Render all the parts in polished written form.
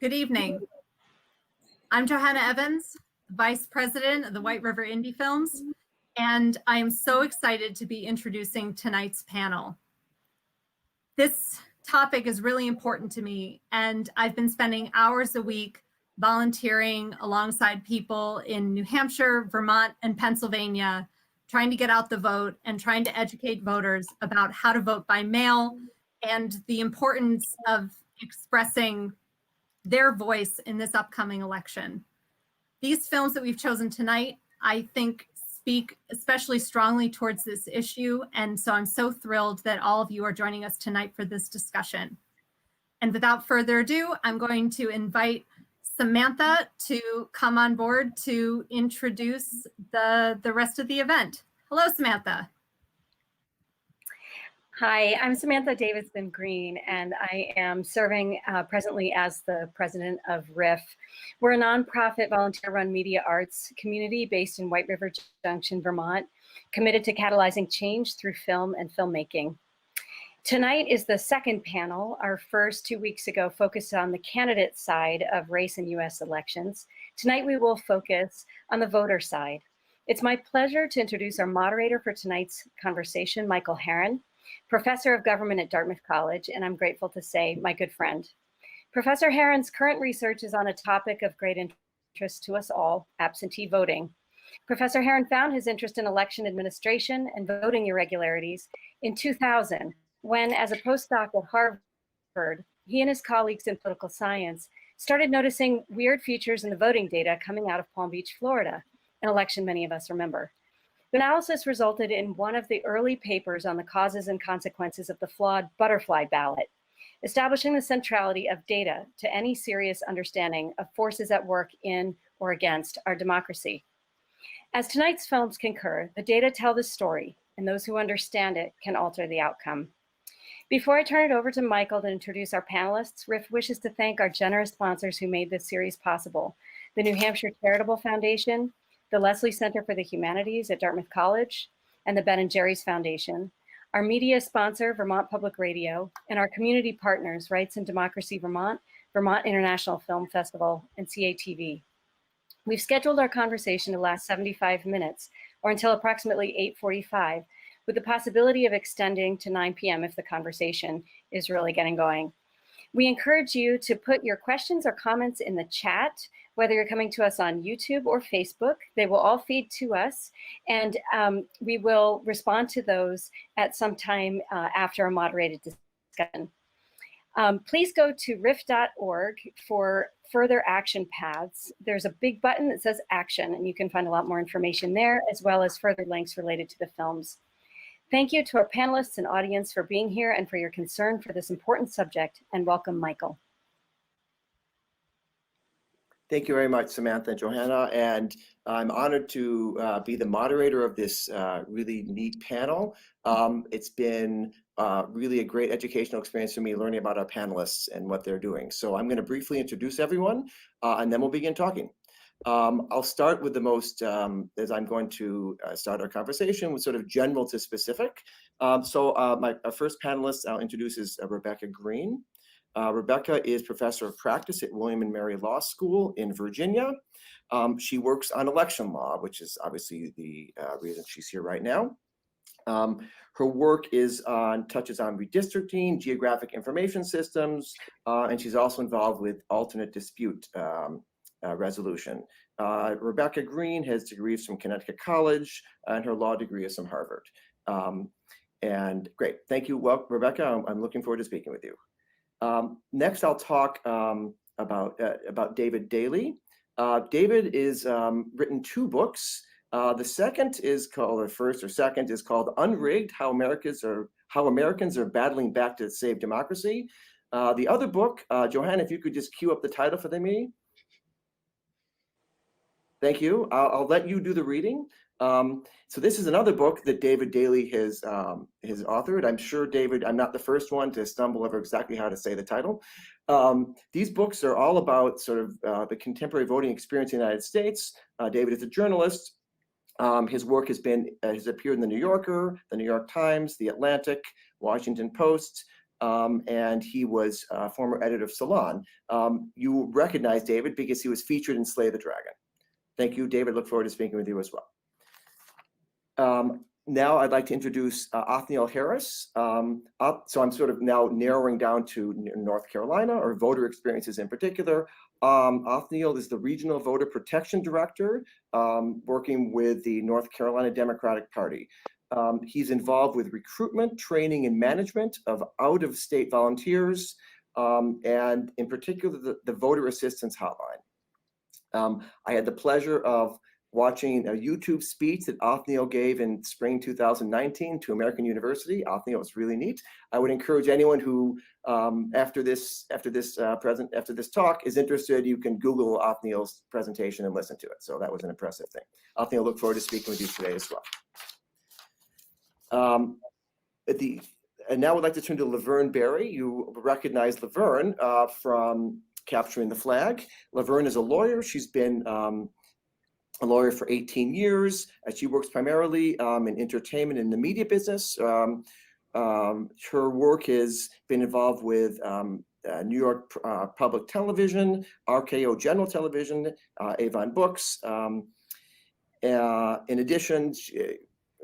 Good evening. I'm Johanna Evans, Vice President of the White River Indie Films, and I am so excited to be introducing tonight's panel. This topic is really important to me, and I've been spending hours a week volunteering alongside people in New Hampshire, Vermont, and Pennsylvania, trying to get out the vote and trying to educate voters about how to vote by mail and the importance of expressing their voice in this upcoming election. These films that we've chosen tonight, I think, speak especially strongly towards this issue, and so I'm so thrilled that all of you are joining us tonight for this discussion. And without further ado, I'm going to invite Samantha to come on board to introduce the rest of the event. Hello, Samantha. Hi, I'm Samantha Davidson Green, and I am serving presently as the president of WRIF. We're a nonprofit volunteer-run media arts community based in White River Junction, Vermont, committed to catalyzing change through film and filmmaking. Tonight is the second panel. Our first 2 weeks ago focused on the candidate side of race in US elections. Tonight we will focus on the voter side. It's my pleasure to introduce our moderator for tonight's conversation, Michael Harris, Professor of Government at Dartmouth College, and I'm grateful to say my good friend. Professor Harris's current research is on a topic of great interest to us all, absentee voting. Professor Harris found his interest in election administration and voting irregularities in 2000, when, as a postdoc at Harvard, he and his colleagues in political science started noticing weird features in the voting data coming out of Palm Beach, Florida, an election many of us remember. The analysis resulted in one of the early papers on the causes and consequences of the flawed butterfly ballot, establishing the centrality of data to any serious understanding of forces at work in or against our democracy. As tonight's films concur, the data tell the story, and those who understand it can alter the outcome. Before I turn it over to Michael to introduce our panelists, WRIF wishes to thank our generous sponsors who made this series possible: the New Hampshire Charitable Foundation, the Leslie Center for the Humanities at Dartmouth College, and the Ben & Jerry's Foundation, our media sponsor, Vermont Public Radio, and our community partners, Rights and Democracy Vermont, Vermont International Film Festival, and CATV. We've scheduled our conversation to last 75 minutes, or until approximately 8:45, with the possibility of extending to 9 p.m. if the conversation is really getting going. We encourage you to put your questions or comments in the chat, whether you're coming to us on YouTube or Facebook. They will all feed to us, and we will respond to those at some time after a moderated discussion. Please go to rif.org for further action paths. There's a big button that says action, and you can find a lot more information there, as well as further links related to the films. Thank you to our panelists and audience for being here and for your concern for this important subject, and welcome, Michael. Thank you very much, Samantha and Johanna, and I'm honored to be the moderator of this really neat panel. It's been really a great educational experience for me learning about our panelists and what they're doing. So I'm going to briefly introduce everyone, and then we'll begin talking. I'll start with the most, as I'm going to start our conversation with sort of general to specific. Our first panelist I'll introduce is Rebecca Green. Rebecca is professor of practice at William and Mary Law School in Virginia. She works on election law, which is obviously the reason she's here right now. Her work touches on redistricting, geographic information systems, and she's also involved with alternate dispute resolution. Rebecca Green has degrees from Connecticut College, and her law degree is from Harvard. And great, thank you, Rebecca. I'm looking forward to speaking with you. Next, I'll talk about David Daley. David is written 2 books. The second is called, or first or second, is called Unrigged: How Americans are Battling Back to Save Democracy. The other book, Johanna, if you could just cue up the title for the meeting. Thank you. I'll let you do the reading. So this is another book that David Daley has authored. I'm sure, David, I'm not the first one to stumble over exactly how to say the title. These books are all about sort of the contemporary voting experience in the United States. David is a journalist. His work has appeared in the New Yorker, the New York Times, the Atlantic, Washington Post, and he was a former editor of Salon. You recognize David because he was featured in Slay the Dragon. Thank you, David. Look forward to speaking with you as well. Now I'd like to introduce Othniel Harris. So I'm sort of now narrowing down to North Carolina, or voter experiences in particular. Othniel is the Regional Voter Protection Director, working with the North Carolina Democratic Party. He's involved with recruitment, training, and management of out-of-state volunteers, and in particular, the Voter Assistance Hotline. I had the pleasure of watching a YouTube speech that Othniel gave in spring 2019 to American University. Othniel was really neat. I would encourage anyone who, after this talk, is interested, you can Google Othniel's presentation and listen to it. So that was an impressive thing. Othniel, look forward to speaking with you today as well. And now I'd like to turn to Laverne Berry. You recognize Laverne from Capturing the Flag. Laverne is a lawyer. She's been a lawyer for 18 years. She works primarily in entertainment and the media business. Her work has been involved with New York Public Television, RKO General Television, Avon Books. In addition,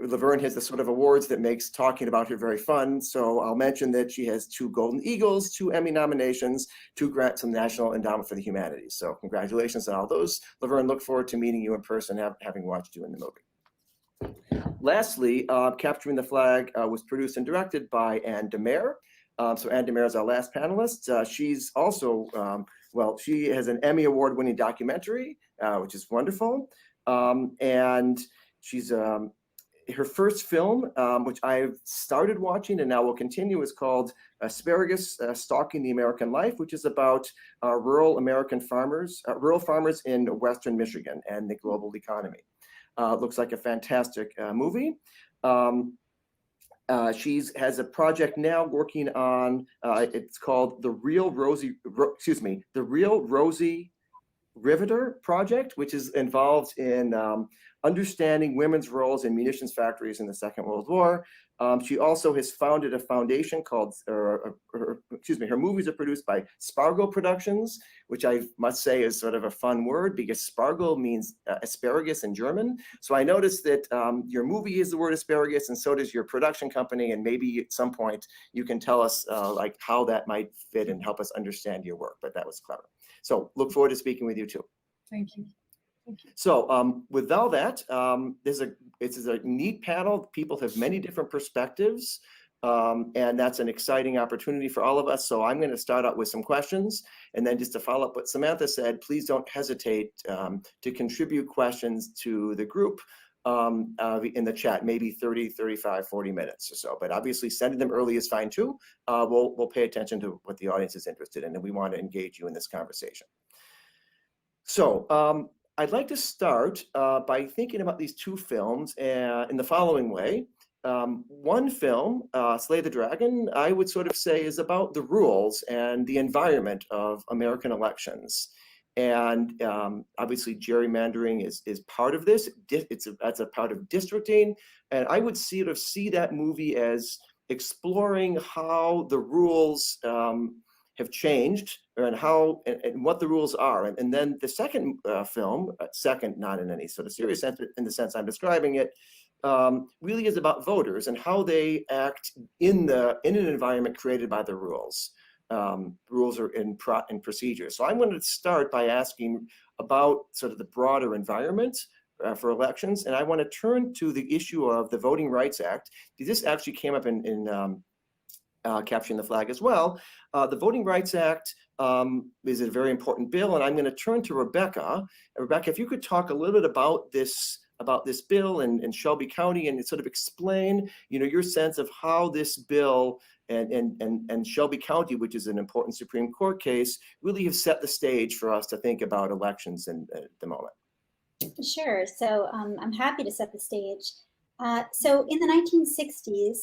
Laverne has the sort of awards that makes talking about her very fun. So I'll mention that she has 2 Golden Eagles, 2 Emmy nominations, 2 grants from the National Endowment for the Humanities. So congratulations on all those. Laverne, look forward to meeting you in person, having watched you in the movie. Lastly, Capturing the Flag was produced and directed by Anne DeMare. So Anne DeMare is our last panelist. She's also, well, she has an Emmy Award-winning documentary, which is wonderful. And she's, her first film, which I've started watching and now will continue, is called Asparagus Stalking the American Life, which is about rural American farmers, rural farmers in Western Michigan and the global economy. Looks like a fantastic movie. She has a project now working on, it's called the Real Rosie Riveter Project, which is involved in understanding women's roles in munitions factories in the Second World War. She also has founded a foundation called, her movies are produced by Spargo Productions, which I must say is sort of a fun word because Spargo means asparagus in German. So I noticed that your movie uses the word asparagus, and so does your production company, and maybe at some point you can tell us like how that might fit and help us understand your work, but that was clever. So look forward to speaking with you too. Thank you. So with all that, it's a neat panel. People have many different perspectives, and that's an exciting opportunity for all of us. So I'm going to start out with some questions, and then just to follow up what Samantha said, please don't hesitate to contribute questions to the group in the chat, maybe 30, 35, 40 minutes or so. But obviously sending them early is fine too. We'll pay attention to what the audience is interested in, and we want to engage you in this conversation. So I'd like to start by thinking about these 2 films in the following way. One film, Slay the Dragon, I would sort of say is about the rules and the environment of American elections. And obviously gerrymandering is part of this. That's a part of districting. And I would see that movie as exploring how the rules have changed and how and what the rules are. And then the second film, second, not in any sort of serious sense, but in the sense I'm describing it, really is about voters and how they act in an environment created by the rules. Rules are in procedures. So I'm going to start by asking about sort of the broader environment for elections. And I want to turn to the issue of the Voting Rights Act. This actually came up in Capturing the Flag as well. The Voting Rights Act is a very important bill, and I'm going to turn to Rebecca. Rebecca, if you could talk a little bit about this bill in Shelby County and sort of explain, your sense of how this bill and Shelby County, which is an important Supreme Court case, really have set the stage for us to think about elections at the moment. Sure. So I'm happy to set the stage. So in the 1960s,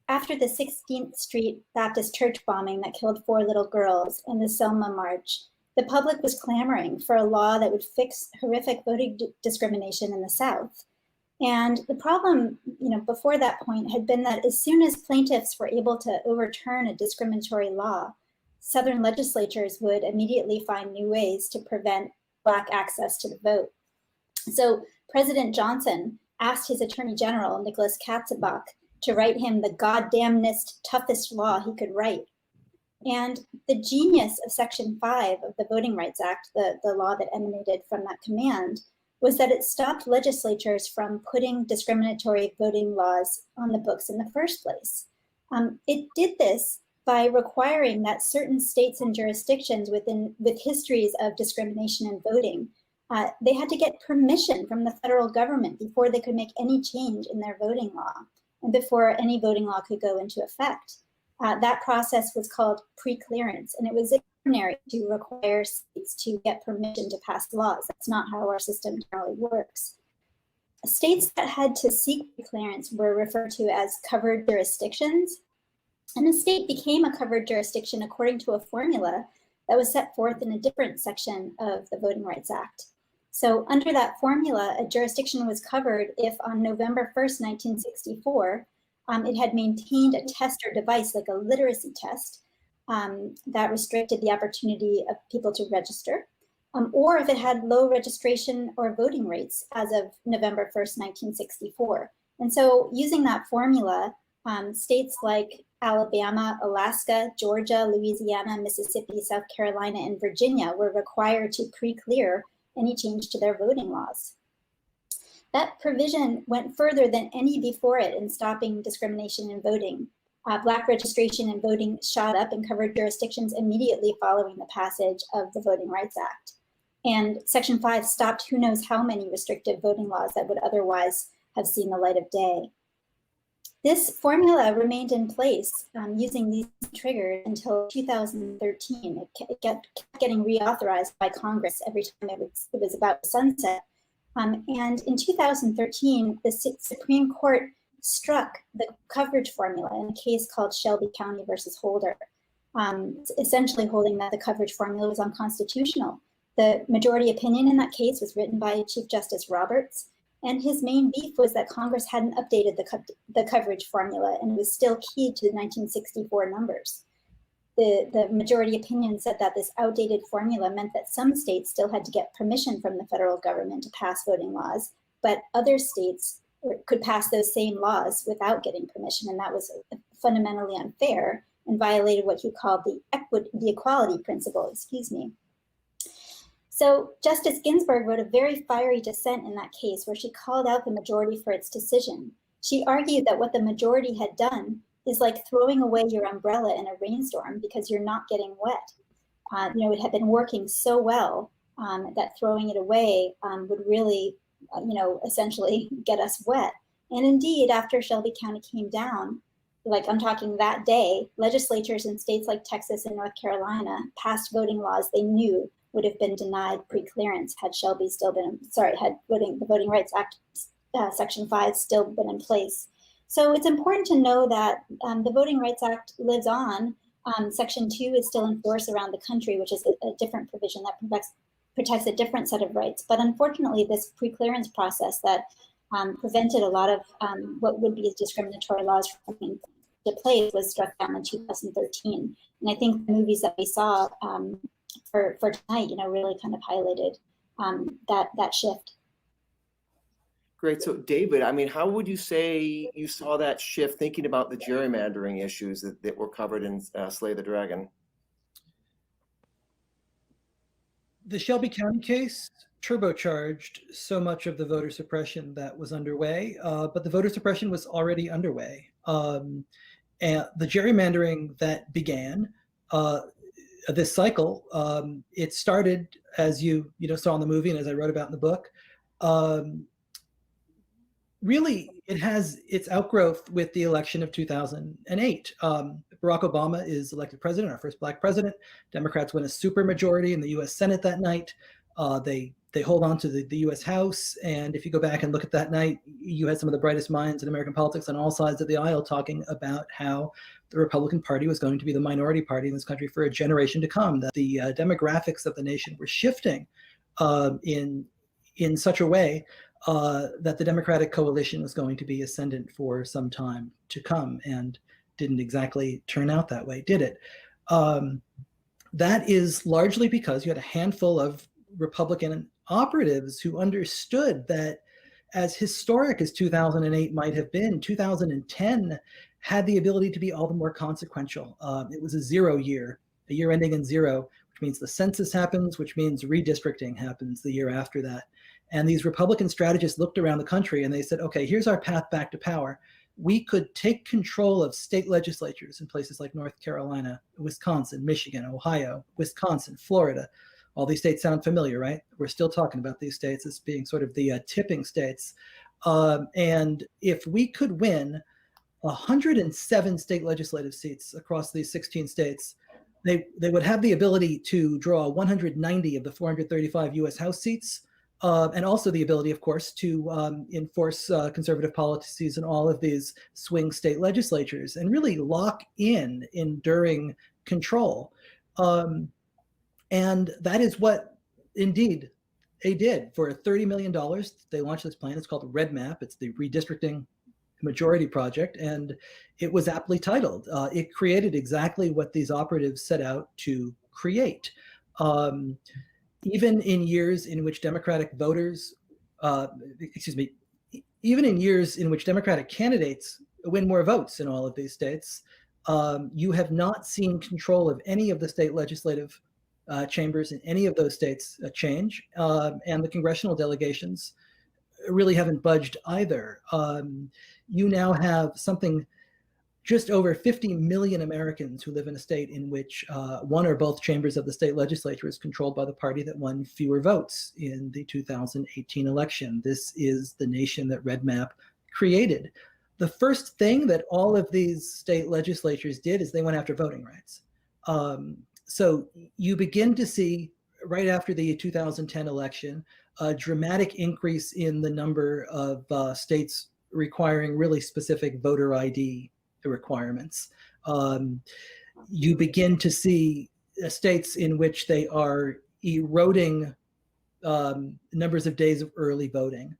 after the 16th Street Baptist Church bombing that killed 4 little girls in the Selma March, the public was clamoring for a law that would fix horrific voting discrimination in the South. And the problem, before that point had been that as soon as plaintiffs were able to overturn a discriminatory law, Southern legislatures would immediately find new ways to prevent Black access to the vote. So President Johnson asked his Attorney General, Nicholas Katzenbach, to write him the goddamnest, toughest law he could write. And the genius of Section 5 of the Voting Rights Act, the law that emanated from that command, was that it stopped legislatures from putting discriminatory voting laws on the books in the first place. It did this by requiring that certain states and jurisdictions with histories of discrimination in voting, they had to get permission from the federal government before they could make any change in their voting law and before any voting law could go into effect. That process was called pre-clearance, and it was extraordinary to require states to get permission to pass laws. That's not how our system generally works. States that had to seek pre-clearance were referred to as covered jurisdictions, and a state became a covered jurisdiction according to a formula that was set forth in a different section of the Voting Rights Act. So under that formula, a jurisdiction was covered if on November 1st, 1964, it had maintained a test or device like a literacy test that restricted the opportunity of people to register, or if it had low registration or voting rates as of November 1st, 1964. And so using that formula, states like Alabama, Alaska, Georgia, Louisiana, Mississippi, South Carolina, and Virginia were required to pre-clear any change to their voting laws. That provision went further than any before it in stopping discrimination in voting. Black registration and voting shot up in covered jurisdictions immediately following the passage of the Voting Rights Act. And Section 5 stopped who knows how many restrictive voting laws that would otherwise have seen the light of day. This formula remained in place using these triggers until 2013. It kept getting reauthorized by Congress every time it was about to sunset. And in 2013, the Supreme Court struck the coverage formula in a case called Shelby County versus Holder, essentially holding that the coverage formula was unconstitutional. The majority opinion in that case was written by Chief Justice Roberts, and his main beef was that Congress hadn't updated the coverage formula, and it was still key to the 1964 numbers. The majority opinion said that this outdated formula meant that some states still had to get permission from the federal government to pass voting laws, but other states could pass those same laws without getting permission, and that was fundamentally unfair and violated what he called the equality principle, So Justice Ginsburg wrote a very fiery dissent in that case where she called out the majority for its decision. She argued that what the majority had done is like throwing away your umbrella in a rainstorm because you're not getting wet. It had been working so well that throwing it away would really, essentially get us wet. And indeed, after Shelby County came down, like I'm talking that day, legislatures in states like Texas and North Carolina passed voting laws they knew would have been denied pre-clearance had the Voting Rights Act Section 5 still been in place. So it's important to know that the Voting Rights Act lives on. Section 2 is still in force around the country, which is a different provision that protects a different set of rights. But unfortunately, this pre-clearance process that prevented a lot of what would be discriminatory laws from coming into place was struck down in 2013. And I think the movies that we saw for tonight, really kind of highlighted that shift. Great. So David, how would you say you saw that shift thinking about the gerrymandering issues that were covered in Slay the Dragon? The Shelby County case turbocharged so much of the voter suppression that was underway, but the voter suppression was already underway. And the gerrymandering that began this cycle, it started, as you saw in the movie and as I wrote about in the book, really, it has its outgrowth with the election of 2008. Barack Obama is elected president, our first Black president. Democrats win a supermajority in the U.S. Senate that night. They hold on to the U.S. House. And if you go back and look at that night, you had some of the brightest minds in American politics on all sides of the aisle talking about how the Republican Party was going to be the minority party in this country for a generation to come, that the demographics of the nation were shifting in such a way that the Democratic coalition was going to be ascendant for some time to come, and didn't exactly turn out that way, did it? That is largely because you had a handful of Republican operatives who understood that, as historic as 2008 might have been, 2010 had the ability to be all the more consequential. It was a 0 year, a year ending in 0, which means the census happens, which means redistricting happens the year after that. And these Republican strategists looked around the country and they said, okay, here's our path back to power. We could take control of state legislatures in places like North Carolina, Wisconsin, Michigan, Ohio, Wisconsin, Florida. All these states sound familiar, right? We're still talking about these states as being sort of the tipping states. And if we could win 107 state legislative seats across these 16 states, they would have the ability to draw 190 of the 435 US House seats, and also the ability, of course, to enforce conservative policies in all of these swing state legislatures and really lock in enduring control. And that is what, indeed, they did. For $30 million, they launched this plan. It's called REDMAP. It's the Redistricting Majority Project, and it was aptly titled. It created exactly what these operatives set out to create. Even in years in which Democratic voters, even in years in which Democratic candidates win more votes in all of these states, you have not seen control of any of the state legislative chambers in any of those states change, and the congressional delegations really haven't budged either. You now have something just over 50 million Americans who live in a state in which one or both chambers of the state legislature is controlled by the party that won fewer votes in the 2018 election. This is the nation that REDMAP created. The first thing that all of these state legislatures did is they went after voting rights. So you begin to see, right after the 2010 election, a dramatic increase in the number of states requiring really specific voter ID requirements. You begin to see states in which they are eroding numbers of days of early voting.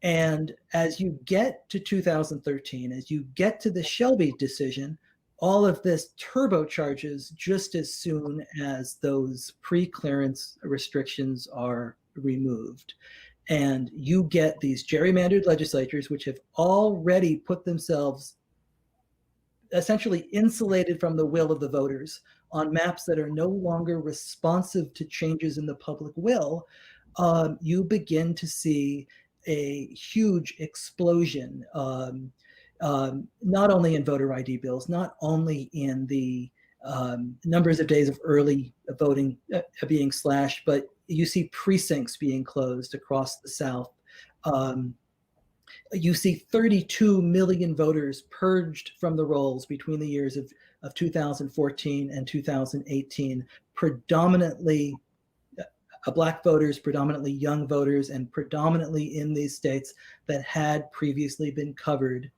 And as you get to 2013, as you get to the Shelby decision, all of this turbocharges just as soon as those pre-clearance restrictions are removed. And you get these gerrymandered legislatures, which have already put themselves essentially insulated from the will of the voters on maps that are no longer responsive to changes in the public will. You begin to see a huge explosion, not only in voter ID bills, not only in the numbers of days of early voting being slashed, but you see precincts being closed across the South. You see 32 million voters purged from the rolls between the years of 2014 and 2018, predominantly Black voters, predominantly young voters, and predominantly in these states that had previously been covered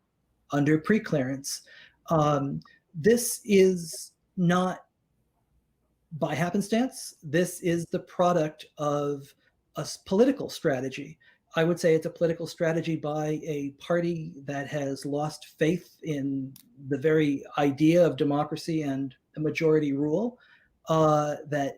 under preclearance. This is not by happenstance. This is the product of a political strategy. I would say it's a political strategy by a party that has lost faith in the very idea of democracy and a majority rule, that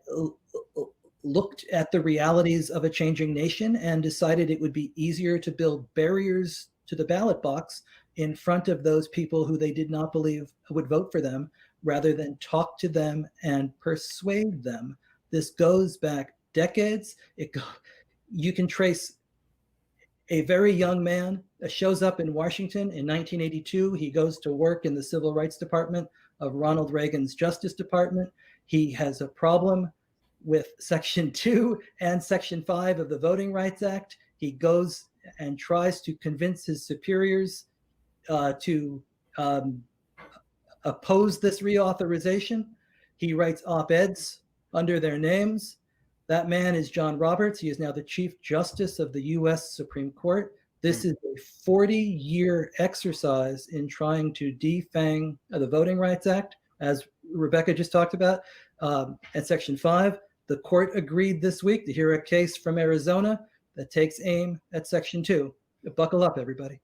looked at the realities of a changing nation and decided it would be easier to build barriers to the ballot box in front of those people who they did not believe would vote for them, rather than talk to them and persuade them. This goes back decades. You can trace a very young man that shows up in Washington in 1982. He goes to work in the Civil Rights Department of Ronald Reagan's Justice Department. He has a problem with Section 2 and Section 5 of the Voting Rights Act. He goes and tries to convince his superiors to oppose this reauthorization. He writes op-eds under their names. That man is John Roberts. He is now the Chief Justice of the U.S. Supreme Court. This is a 40-year exercise in trying to defang the Voting Rights Act, as Rebecca just talked about, at Section 5. The court agreed this week to hear a case from Arizona that takes aim at Section 2. Buckle up, everybody.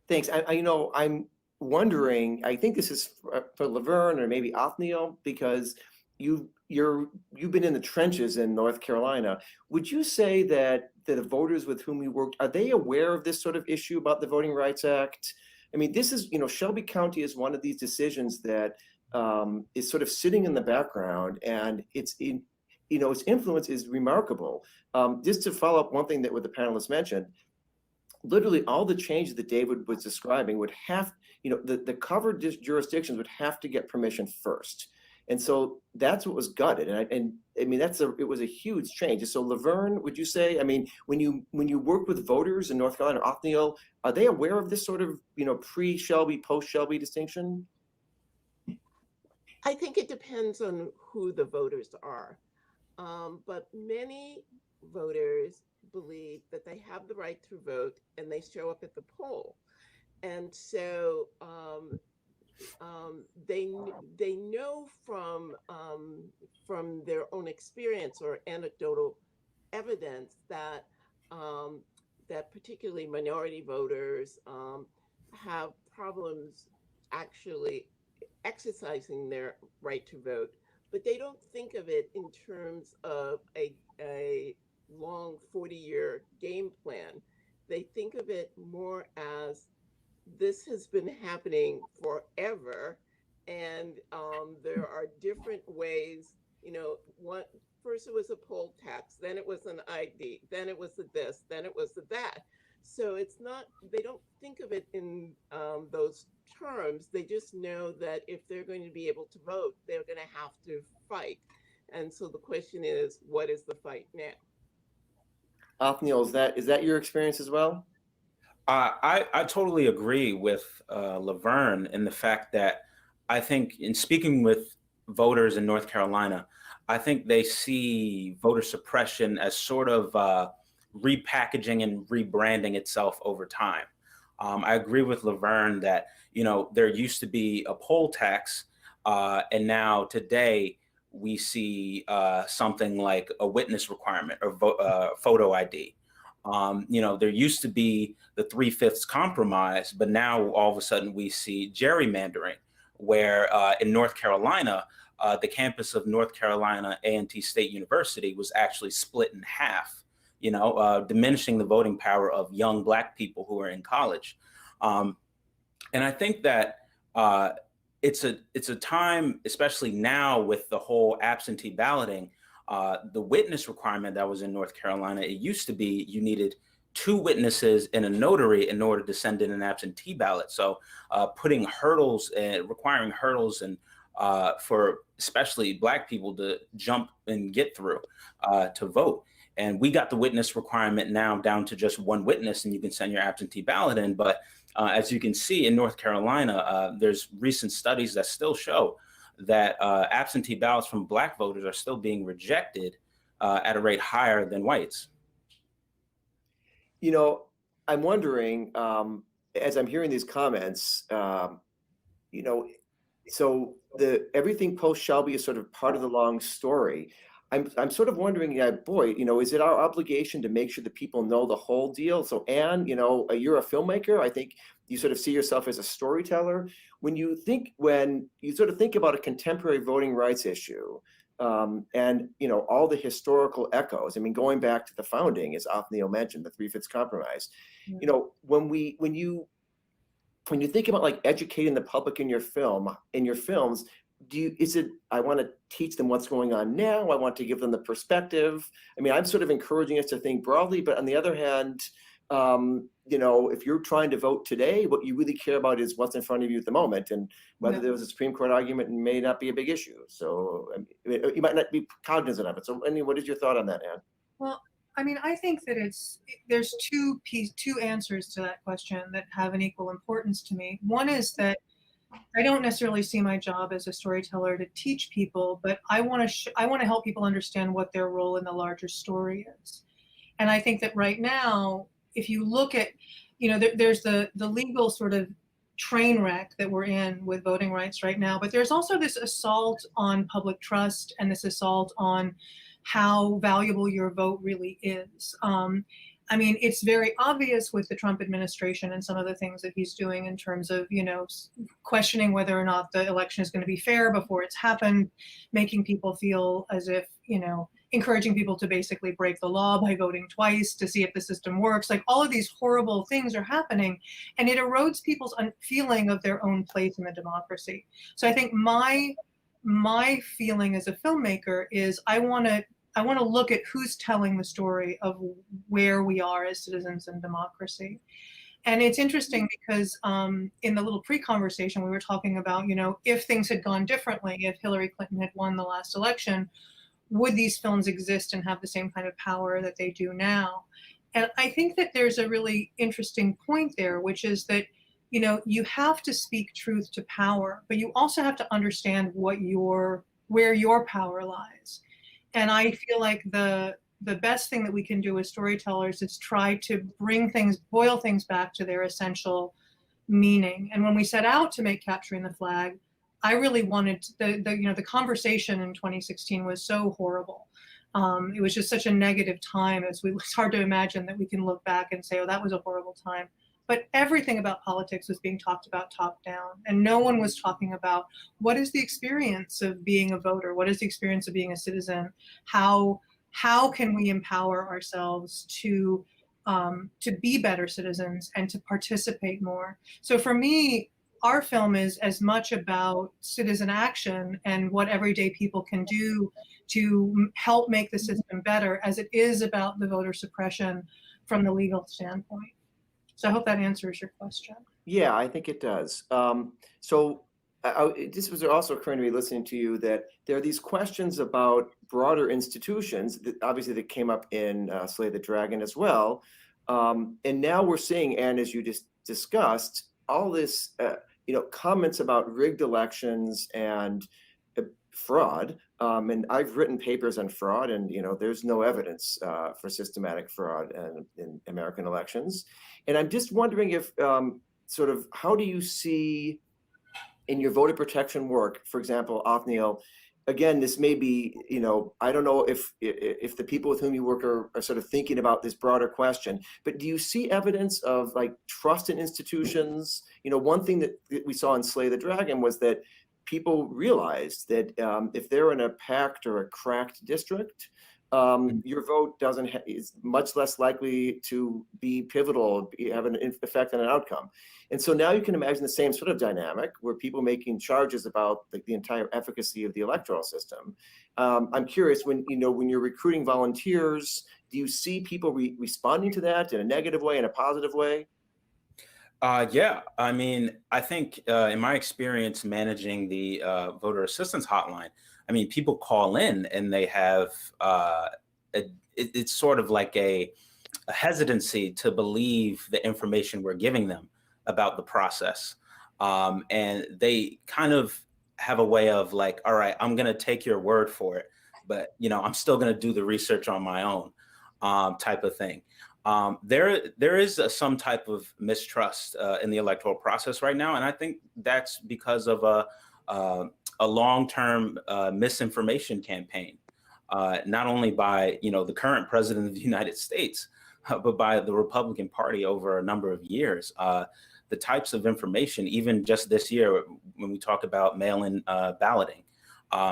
Thanks. I'm wondering, I think this is for Laverne or maybe Othniel, because you've been in the trenches in North Carolina. Would you say that the voters with whom you worked, are they aware of this sort of issue about the Voting Rights Act? I mean, this is, Shelby County is one of these decisions that is sort of sitting in the background, and its influence is remarkable. Just to follow up one thing that what the panelists mentioned, literally all the changes that David was describing would have, the covered jurisdictions would have to get permission first. And so that's what was gutted. And I mean, it was a huge change. So Laverne, would you say, I mean, when you work with voters in North Carolina, Othniel, are they aware of this sort of, pre-Shelby, post-Shelby distinction? I think it depends on who the voters are. But many voters believe that they have the right to vote and they show up at the poll. And so they know from their own experience or anecdotal evidence that that particularly minority voters have problems actually exercising their right to vote, but they don't think of it in terms of a long 40-year game plan. They think of it more as this has been happening forever, and there are different ways. First it was a poll tax, then it was an ID, then it was a this, then it was a that. So it's not, they don't think of it in those terms. They just know that if they're going to be able to vote, they're going to have to fight. And so the question is, what is the fight now? Othniel, is that your experience as well? I totally agree with Laverne in the fact that I think in speaking with voters in North Carolina, I think they see voter suppression as sort of repackaging and rebranding itself over time. I agree with Laverne that, there used to be a poll tax, and now today we see something like a witness requirement or photo ID. There used to be the 3/5 compromise, but now all of a sudden we see gerrymandering, where in North Carolina, the campus of North Carolina A&T State University was actually split in half, diminishing the voting power of young Black people who are in college. And I think that it's a time, especially now with the whole absentee balloting, the witness requirement that was in North Carolina, it used to be you needed 2 witnesses and a notary in order to send in an absentee ballot. So putting hurdles and requiring hurdles and for especially Black people to jump and get through to vote. And we got the witness requirement now down to just 1 witness and you can send your absentee ballot in. But as you can see in North Carolina, there's recent studies that still show that absentee ballots from Black voters are still being rejected at a rate higher than whites. I'm wondering, as I'm hearing these comments, so everything post Shelby is sort of part of the long story. I'm sort of wondering, is it our obligation to make sure that people know the whole deal? So Anne, you're a filmmaker. I think you sort of see yourself as a storyteller. When you sort of think about a contemporary voting rights issue, and all the historical echoes. I mean, going back to the founding, as Othniel mentioned, the 3/5 compromise. Mm-hmm. When you think about like educating the public in your films, I want to teach them what's going on now. I want to give them the perspective. I mean, I'm sort of encouraging us to think broadly, but on the other hand, if you're trying to vote today, what you really care about is what's in front of you at the moment, and whether there was a Supreme Court argument may not be a big issue. So you might not be cognizant of it. So, what is your thought on that, Anne? Well, I mean, I think that there's two answers to that question that have an equal importance to me. One is that I don't necessarily see my job as a storyteller to teach people, but I want to help people understand what their role in the larger story is. And I think that right now, if you look at, there's the legal sort of train wreck that we're in with voting rights right now, but there's also this assault on public trust and this assault on how valuable your vote really is. I mean, it's very obvious with the Trump administration and some of the things that he's doing in terms of, you know, questioning whether or not the election is going to be fair before it's happened, making people feel as if, you know, encouraging people to basically break the law by voting twice to see if the system works. Like, all of these horrible things are happening, and it erodes people's feeling of their own place in the democracy. So I think my feeling as a filmmaker is I want to look at who's telling the story of where we are as citizens in democracy. And it's interesting because in the little pre-conversation, we were talking about, you know, if things had gone differently, if Hillary Clinton had won the last election, would these films exist and have the same kind of power that they do now? And I think that there's a really interesting point there, which is that, you know, you have to speak truth to power, but you also have to understand where your power lies. And I feel like the best thing that we can do as storytellers is try to boil things back to their essential meaning. And when we set out to make Capturing the Flag, I really wanted the conversation in 2016 was so horrible. It was just such a negative time. It's hard to imagine that we can look back and say, oh, that was a horrible time. But everything about politics was being talked about top down, and no one was talking about what is the experience of being a voter? What is the experience of being a citizen? How can we empower ourselves to be better citizens and to participate more? So for me, our film is as much about citizen action and what everyday people can do to help make the system better as it is about the voter suppression from the legal standpoint. So I hope that answers your question. Yeah, I think it does. This was also occurring to me listening to you that there are these questions about broader institutions, that obviously that came up in Slay the Dragon as well. And now we're seeing, and as you just discussed, all this, comments about rigged elections and fraud. And I've written papers on fraud, and there's no evidence for systematic fraud in American elections. And I'm just wondering if how do you see in your voter protection work, for example, Othniel, again, this may be, I don't know if the people with whom you work are sort of thinking about this broader question, but do you see evidence of like trust in institutions? One thing that we saw in Slay the Dragon was that people realized that if they're in a packed or a cracked district, your vote is much less likely to be pivotal, have an effect on an outcome. And so now you can imagine the same sort of dynamic where people making charges about the entire efficacy of the electoral system. I'm curious, when you're recruiting volunteers, do you see people responding to that in a negative way, in a positive way? Yeah, I mean, I think in my experience managing the voter assistance hotline, I mean, people call in and they have, it's sort of like a hesitancy to believe the information we're giving them about the process. And they kind of have a way of like, all right, I'm going to take your word for it, but, I'm still going to do the research on my own type of thing. There is some type of mistrust in the electoral process right now. And I think that's because of a long-term misinformation campaign, not only by the current president of the United States, but by the Republican Party over a number of years. The types of information, even just this year, when we talk about mail-in balloting,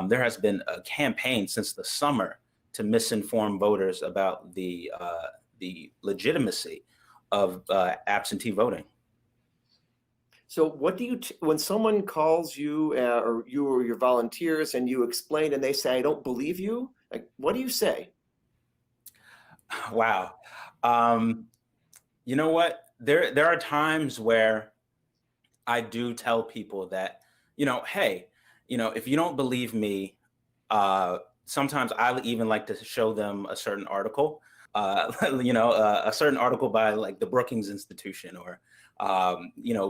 there has been a campaign since the summer to misinform voters about the legitimacy of absentee voting. So what do you, when someone calls you or your volunteers and you explain and they say, I don't believe you, like, what do you say? Wow. You know what? There are times where I do tell people that, hey, if you don't believe me, sometimes I even like to show them a certain article, a certain article by like the Brookings Institution, or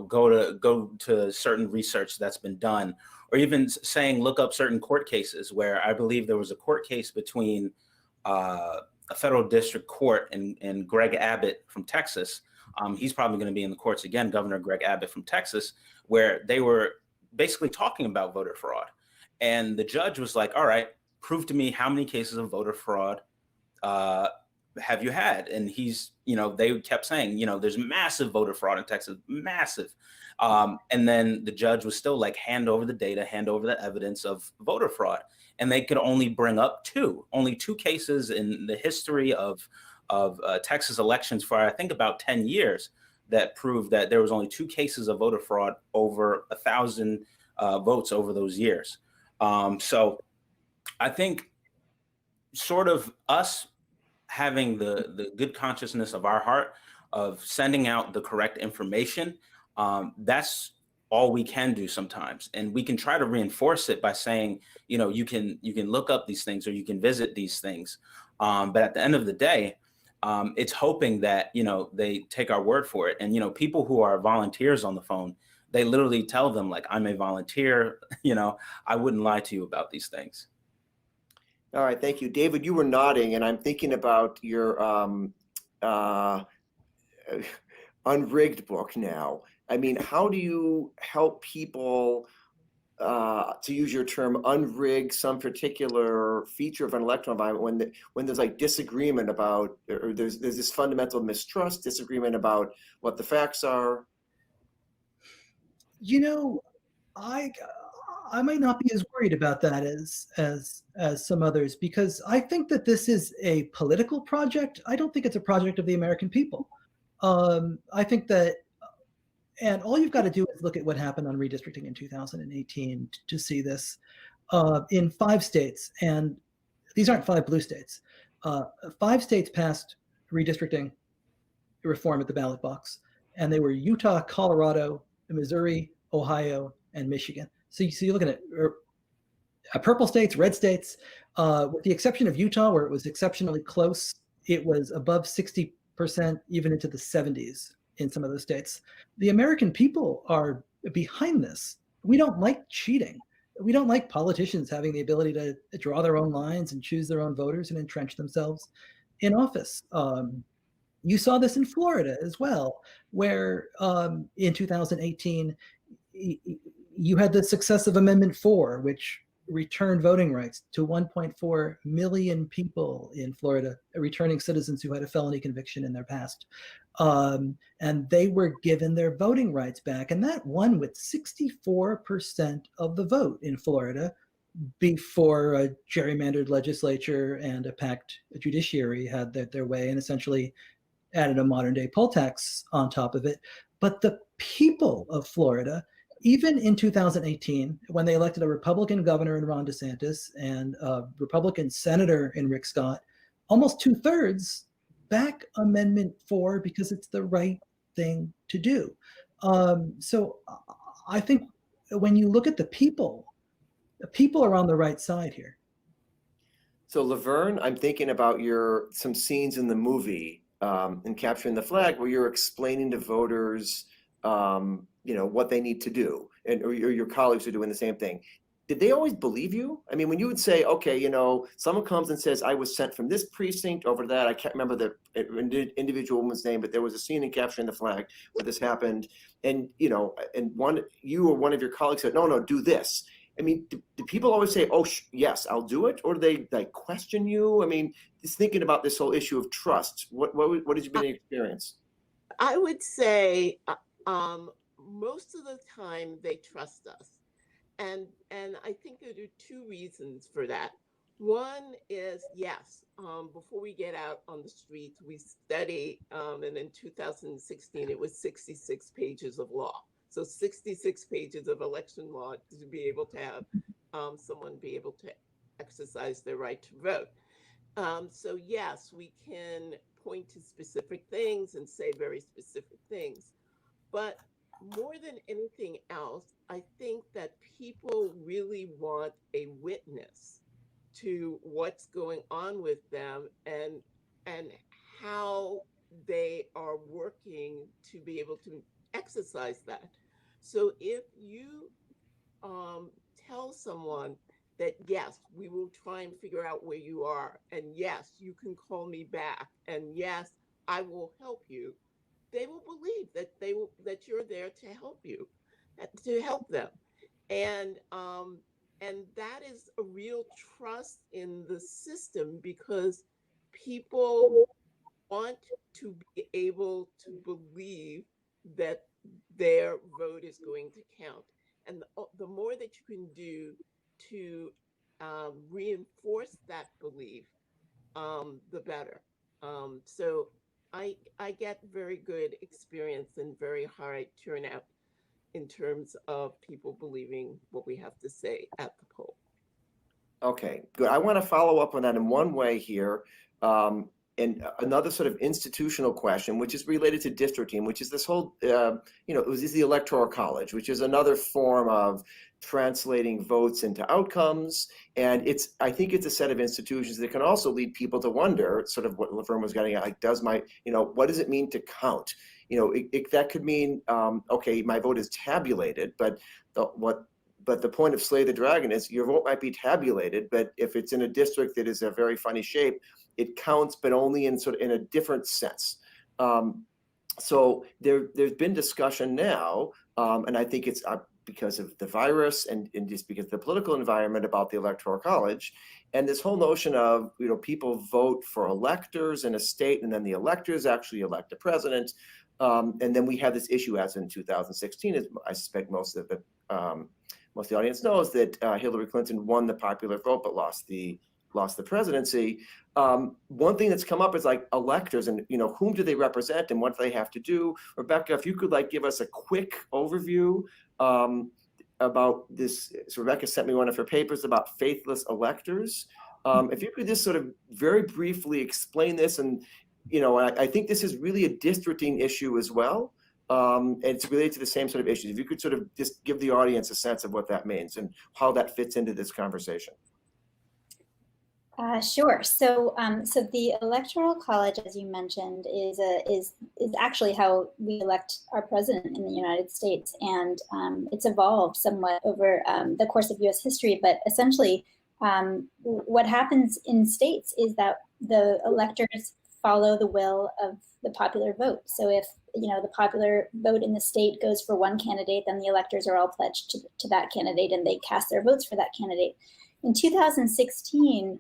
go to certain research that's been done, or even saying look up certain court cases where I believe there was a court case between a federal district court and Greg Abbott from Texas. He's probably going to be in the courts again, Governor Greg Abbott from Texas, where they were basically talking about voter fraud. And the judge was like, all right, prove to me how many cases of voter fraud have you had? And they kept saying, there's massive voter fraud in Texas, massive. And then the judge was still like, hand over the data, hand over the evidence of voter fraud. And they could only bring up only two cases in the history of Texas elections for, I think, about 10 years that proved that there was only 2 cases of voter fraud over 1,000 votes over those years. So I think sort of us having the good consciousness of our heart of sending out the correct information, that's all we can do sometimes. And we can try to reinforce it by saying, you can look up these things or you can visit these things. But at the end of the day, it's hoping that, they take our word for it. And, people who are volunteers on the phone, they literally tell them, like, I'm a volunteer, I wouldn't lie to you about these things. All right, thank you. David, you were nodding, and I'm thinking about your Unrigged book now. I mean, how do you help people, to use your term, unrig some particular feature of an electoral environment when there's like disagreement about, or there's this fundamental mistrust, disagreement about what the facts are? I might not be as worried about that as some others, because I think that this is a political project. I don't think it's a project of the American people. I think that, and all you've got to do is look at what happened on redistricting in 2018 to see this in 5 states, and these aren't 5 blue states. 5 states passed redistricting reform at the ballot box, and they were Utah, Colorado, Missouri, Ohio, and Michigan. So you're looking at purple states, red states, with the exception of Utah, where it was exceptionally close. It was above 60%, even into the 70s in some of those states. The American people are behind this. We don't like cheating. We don't like politicians having the ability to draw their own lines and choose their own voters and entrench themselves in office. You saw this in Florida as well, where in 2018, you had the success of Amendment 4, which returned voting rights to 1.4 million people in Florida, returning citizens who had a felony conviction in their past. And they were given their voting rights back. And that won with 64% of the vote in Florida before a gerrymandered legislature and a packed judiciary had their way and essentially added a modern day poll tax on top of it. But the people of Florida, even in 2018, when they elected a Republican governor in Ron DeSantis and a Republican senator in Rick Scott, almost 2/3 back Amendment 4 because it's the right thing to do. So I think when you look at the people are on the right side here. So Laverne, I'm thinking about some scenes in the movie in Capturing the Flag where you're explaining to voters what they need to do, or your colleagues are doing the same thing. Did they always believe you? I mean, when you would say, okay, someone comes and says, I was sent from this precinct over that, I can't remember the individual woman's name, but there was a scene in Capturing the Flag where this happened, and you or one of your colleagues said, no, do this. I mean, do people always say, oh, yes, I'll do it? Or do they like question you? I mean, just thinking about this whole issue of trust, what has been your experience? I would say most of the time they trust us. And I think there are 2 reasons for that. One is, yes, before we get out on the streets, we study, and in 2016, it was 66 pages of law. So 66 pages of election law to be able to have someone be able to exercise their right to vote. So yes, we can point to specific things and say very specific things. But more than anything else, I think that people really want a witness to what's going on with them and how they are working to be able to exercise that. So if you tell someone that, yes, we will try and figure out where you are, and yes, you can call me back, and yes, I will help you, they will believe that you're there to help you, to help them. And And that is a real trust in the system, because people want to be able to believe that their vote is going to count. And the more that you can do to reinforce that belief, the better. So I get very good experience and very high turnout in terms of people believing what we have to say at the poll. Okay, good. I want to follow up on that in one way here. And another sort of institutional question, which is related to districting, which is this whole, it was the Electoral College, which is another form of translating votes into outcomes. And I think it's a set of institutions that can also lead people to wonder, sort of what Laverne was getting at, like, what does it mean to count? That could mean, okay, my vote is tabulated, but the point of Slay the Dragon is your vote might be tabulated, but if it's in a district that is a very funny shape, it counts, but only in a different sense. So there's been discussion now, and I think it's because of the virus and just because of the political environment about the Electoral College, and this whole notion of people vote for electors in a state, and then the electors actually elect a president, and then we have this issue as in 2016, as I suspect most of the audience knows, that Hillary Clinton won the popular vote but lost the presidency. One thing that's come up is like electors, and whom do they represent and what do they have to do? Rebecca, if you could give us a quick overview about this. So Rebecca sent me one of her papers about faithless electors. If you could just sort of very briefly explain this, and I think this is really a districting issue as well. And it's related to the same sort of issues. If you could sort of just give the audience a sense of what that means and how that fits into this conversation. Sure. So the Electoral College, as you mentioned, is actually how we elect our president in the United States, and it's evolved somewhat over the course of U.S. history. But essentially, what happens in states is that the electors follow the will of the popular vote. So if the popular vote in the state goes for one candidate, then the electors are all pledged to that candidate, and they cast their votes for that candidate. In 2016,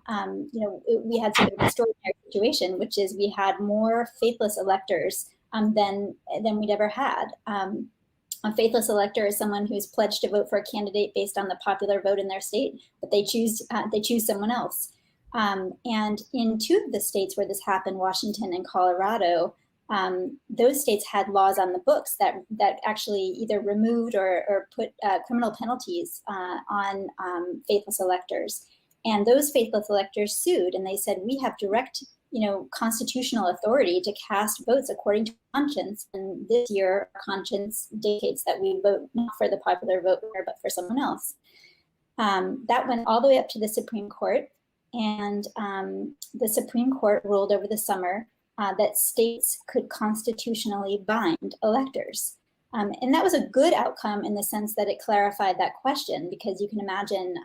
we had sort of an extraordinary situation, which is we had more faithless electors than we'd ever had. A faithless elector is someone who's pledged to vote for a candidate based on the popular vote in their state, but they choose someone else. And in two of the states where this happened, Washington and Colorado, those states had laws on the books that actually either removed or put criminal penalties on faithless electors. And those faithless electors sued, and they said, we have direct, constitutional authority to cast votes according to conscience. And this year, conscience dictates that we vote not for the popular vote, but for someone else. That went all the way up to the Supreme Court. And the Supreme Court ruled over the summer that states could constitutionally bind electors. And that was a good outcome in the sense that it clarified that question, because you can imagine,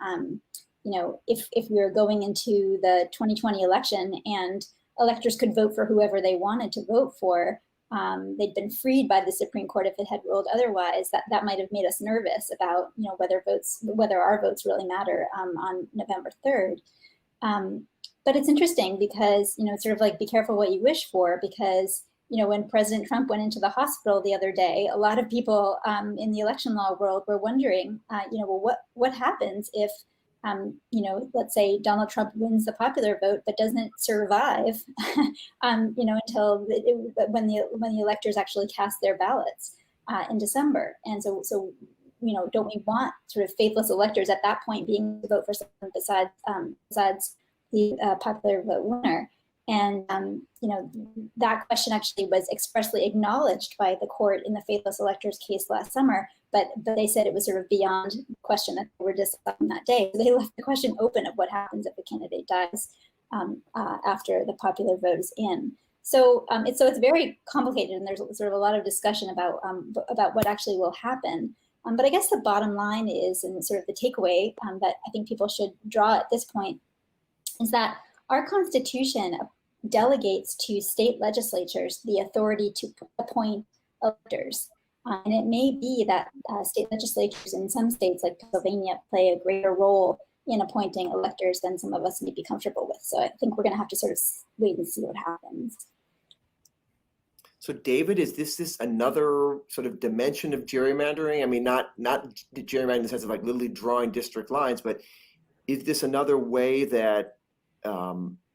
if we were going into the 2020 election and electors could vote for whoever they wanted to vote for, they'd been freed by the Supreme Court if it had ruled otherwise, that might have made us nervous about, whether our votes really matter on November 3rd. But it's interesting because, it's sort of like be careful what you wish for, because, when President Trump went into the hospital the other day, a lot of people in the election law world were wondering, what happens if, let's say Donald Trump wins the popular vote, but doesn't survive, until when the electors actually cast their ballots in December. And so, don't we want sort of faithless electors at that point being to vote for someone besides the popular vote winner? And that question actually was expressly acknowledged by the court in the faithless electors case last summer, but they said it was sort of beyond the question that they were deciding that day. So they left the question open of what happens if a candidate dies after the popular vote is in. So it's very complicated, and there's sort of a lot of discussion about what actually will happen. But I guess the bottom line is, and sort of the takeaway that I think people should draw at this point, is that our Constitution delegates to state legislatures the authority to appoint electors. And it may be that state legislatures in some states like Pennsylvania play a greater role in appointing electors than some of us may be comfortable with. So I think we're going to have to sort of wait and see what happens. So David, is this another sort of dimension of gerrymandering? I mean, not gerrymandering in the sense of like literally drawing district lines, but is this another way that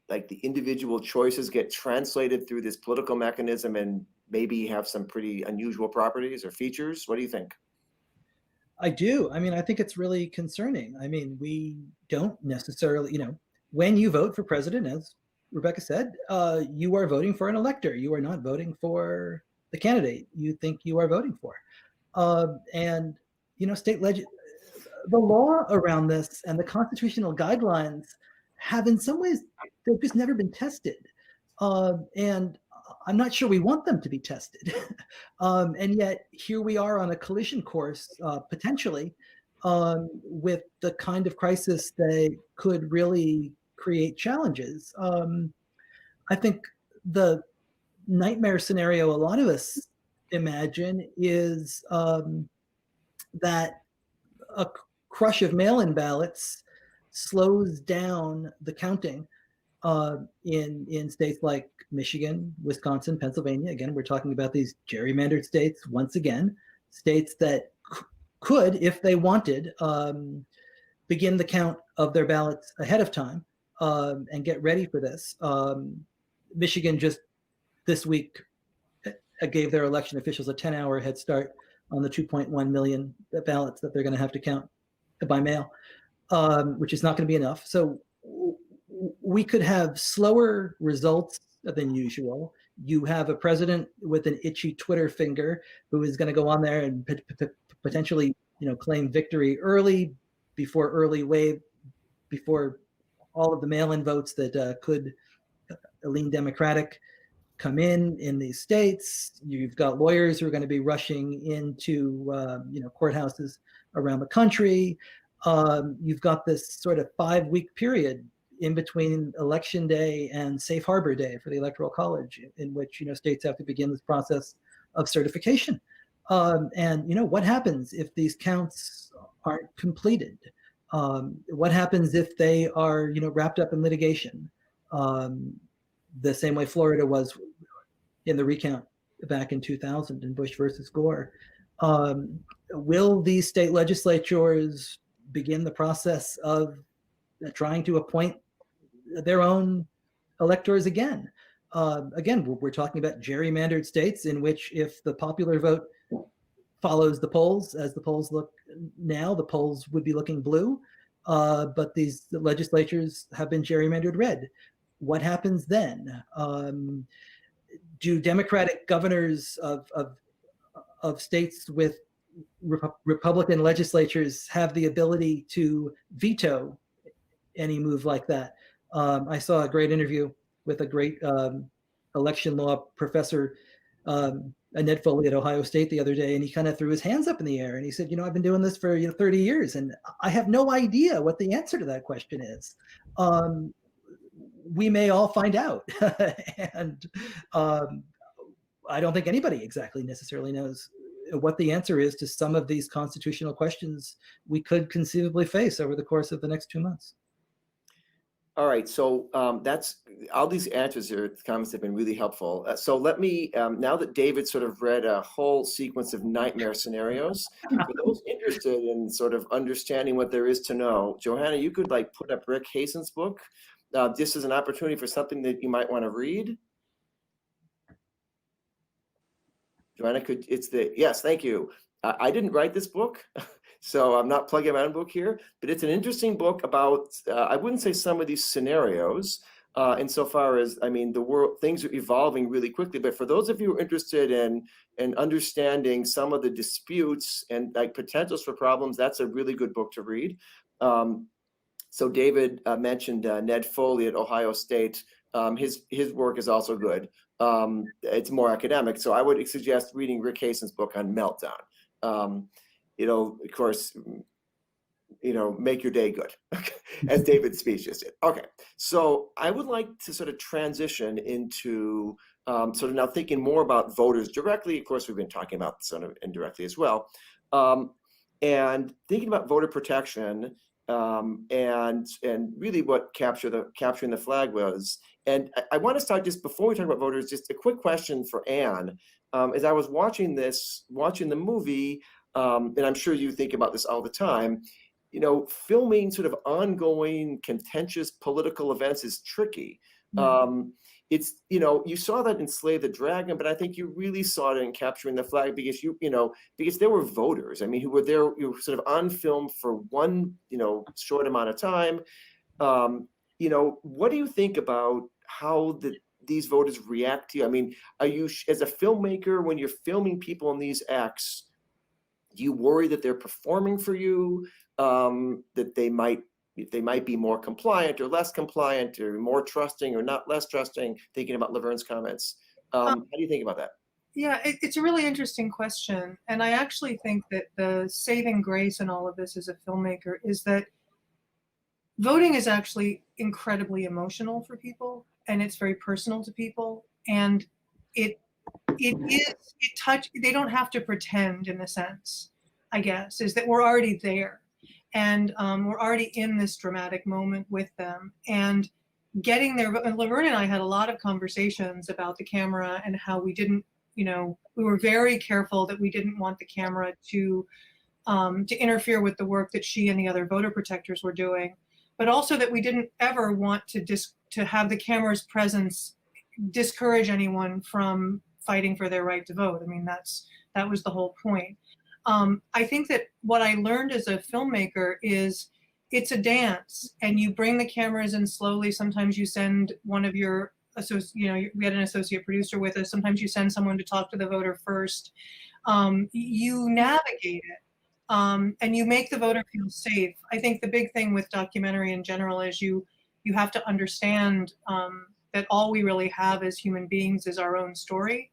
like the individual choices get translated through this political mechanism and maybe have some pretty unusual properties or features? What do you think? I do. I mean, I think it's really concerning. I mean, we don't necessarily, you know, when you vote for president, as Rebecca said, you are voting for an elector. You are not voting for the candidate you think you are voting for. And, you know, the law around this and the constitutional guidelines have in some ways, they've just never been tested. And I'm not sure we want them to be tested. And yet here we are on a collision course, potentially, with the kind of crisis that could really create challenges. I think the nightmare scenario a lot of us imagine is that a crush of mail-in ballots slows down the counting in states like Michigan, Wisconsin, Pennsylvania. Again, we're talking about these gerrymandered states, once again, states that could, if they wanted, begin the count of their ballots ahead of time and get ready for this. Michigan just this week gave their election officials a 10-hour head start on the 2.1 million ballots that they're going to have to count by mail, which is not going to be enough. So we could have slower results than usual. You have a president with an itchy Twitter finger who is going to go on there and potentially, you know, claim victory early before all of the mail-in votes that could lean Democratic come in these states. You've got lawyers who are going to be rushing into courthouses around the country. You've got this sort of 5-week period in between Election Day and Safe Harbor Day for the Electoral College, in which, you know, states have to begin this process of certification. And, you know, what happens if these counts aren't completed? What happens if they are, you know, wrapped up in litigation? The same way Florida was in the recount back in 2000 in Bush versus Gore. Will these state legislatures begin the process of trying to appoint their own electors again? Again, we're talking about gerrymandered states in which, if the popular vote follows the polls, as the polls look now, the polls would be looking blue, but these legislatures have been gerrymandered red. What happens then? Do Democratic governors of states with Republican legislatures have the ability to veto any move like that? I saw a great interview with a great election law professor, Ned Foley at Ohio State the other day, and he kind of threw his hands up in the air and he said, you know, I've been doing this for 30 years and I have no idea what the answer to that question is. We may all find out. And I don't think anybody exactly necessarily knows what the answer is to some of these constitutional questions we could conceivably face over the course of the next 2 months. All right, so that's all these answers here, the comments have been really helpful. So let me, now that David sort of read a whole sequence of nightmare scenarios, for those interested in sort of understanding what there is to know, Johanna, you could like put up Rick Hasen's book. This is an opportunity for something that you might want to read. Joanna, yes, thank you. I didn't write this book, so I'm not plugging my own book here, but it's an interesting book about, I wouldn't say some of these scenarios, insofar as, I mean, things are evolving really quickly, but for those of you who are interested in understanding some of the disputes and like potentials for problems, that's a really good book to read. So David mentioned Ned Foley at Ohio State. His work is also good. It's more academic, so I would suggest reading Rick Hasen's book on meltdown. You know, of course, make your day good, as David's speech just did. Okay, so I would like to sort of transition into sort of now thinking more about voters directly. Of course, we've been talking about sort of indirectly as well, and thinking about voter protection and really what capturing the flag was. And I want to start just before we talk about voters, just a quick question for Anne. As I was watching the movie, and I'm sure you think about this all the time, filming sort of ongoing contentious political events is tricky. It's, you saw that in Slay the Dragon, but I think you really saw it in Capturing the Flag because because there were voters, who were there, sort of on film for one, short amount of time. What do you think about how these voters react to you? Are you, as a filmmaker, when you're filming people in these acts, do you worry that they're performing for you, that they might be more compliant or less compliant, or more trusting or not less trusting, thinking about Laverne's comments? How do you think about that? Yeah, it's a really interesting question. And I actually think that the saving grace in all of this as a filmmaker is that voting is actually incredibly emotional for people, and it's very personal to people. And they don't have to pretend, in a sense, I guess, is that we're already there. And we're already in this dramatic moment with them. And getting there, Laverne and I had a lot of conversations about the camera and how we didn't, we were very careful that we didn't want the camera to interfere with the work that she and the other voter protectors were doing, but also that we didn't ever want to have the camera's presence discourage anyone from fighting for their right to vote. That was the whole point. I think that what I learned as a filmmaker is it's a dance, and you bring the cameras in slowly. Sometimes you send one of your we had an associate producer with us. Sometimes you send someone to talk to the voter first. You navigate it, and you make the voter feel safe. I think the big thing with documentary in general is you have to understand that all we really have as human beings is our own story.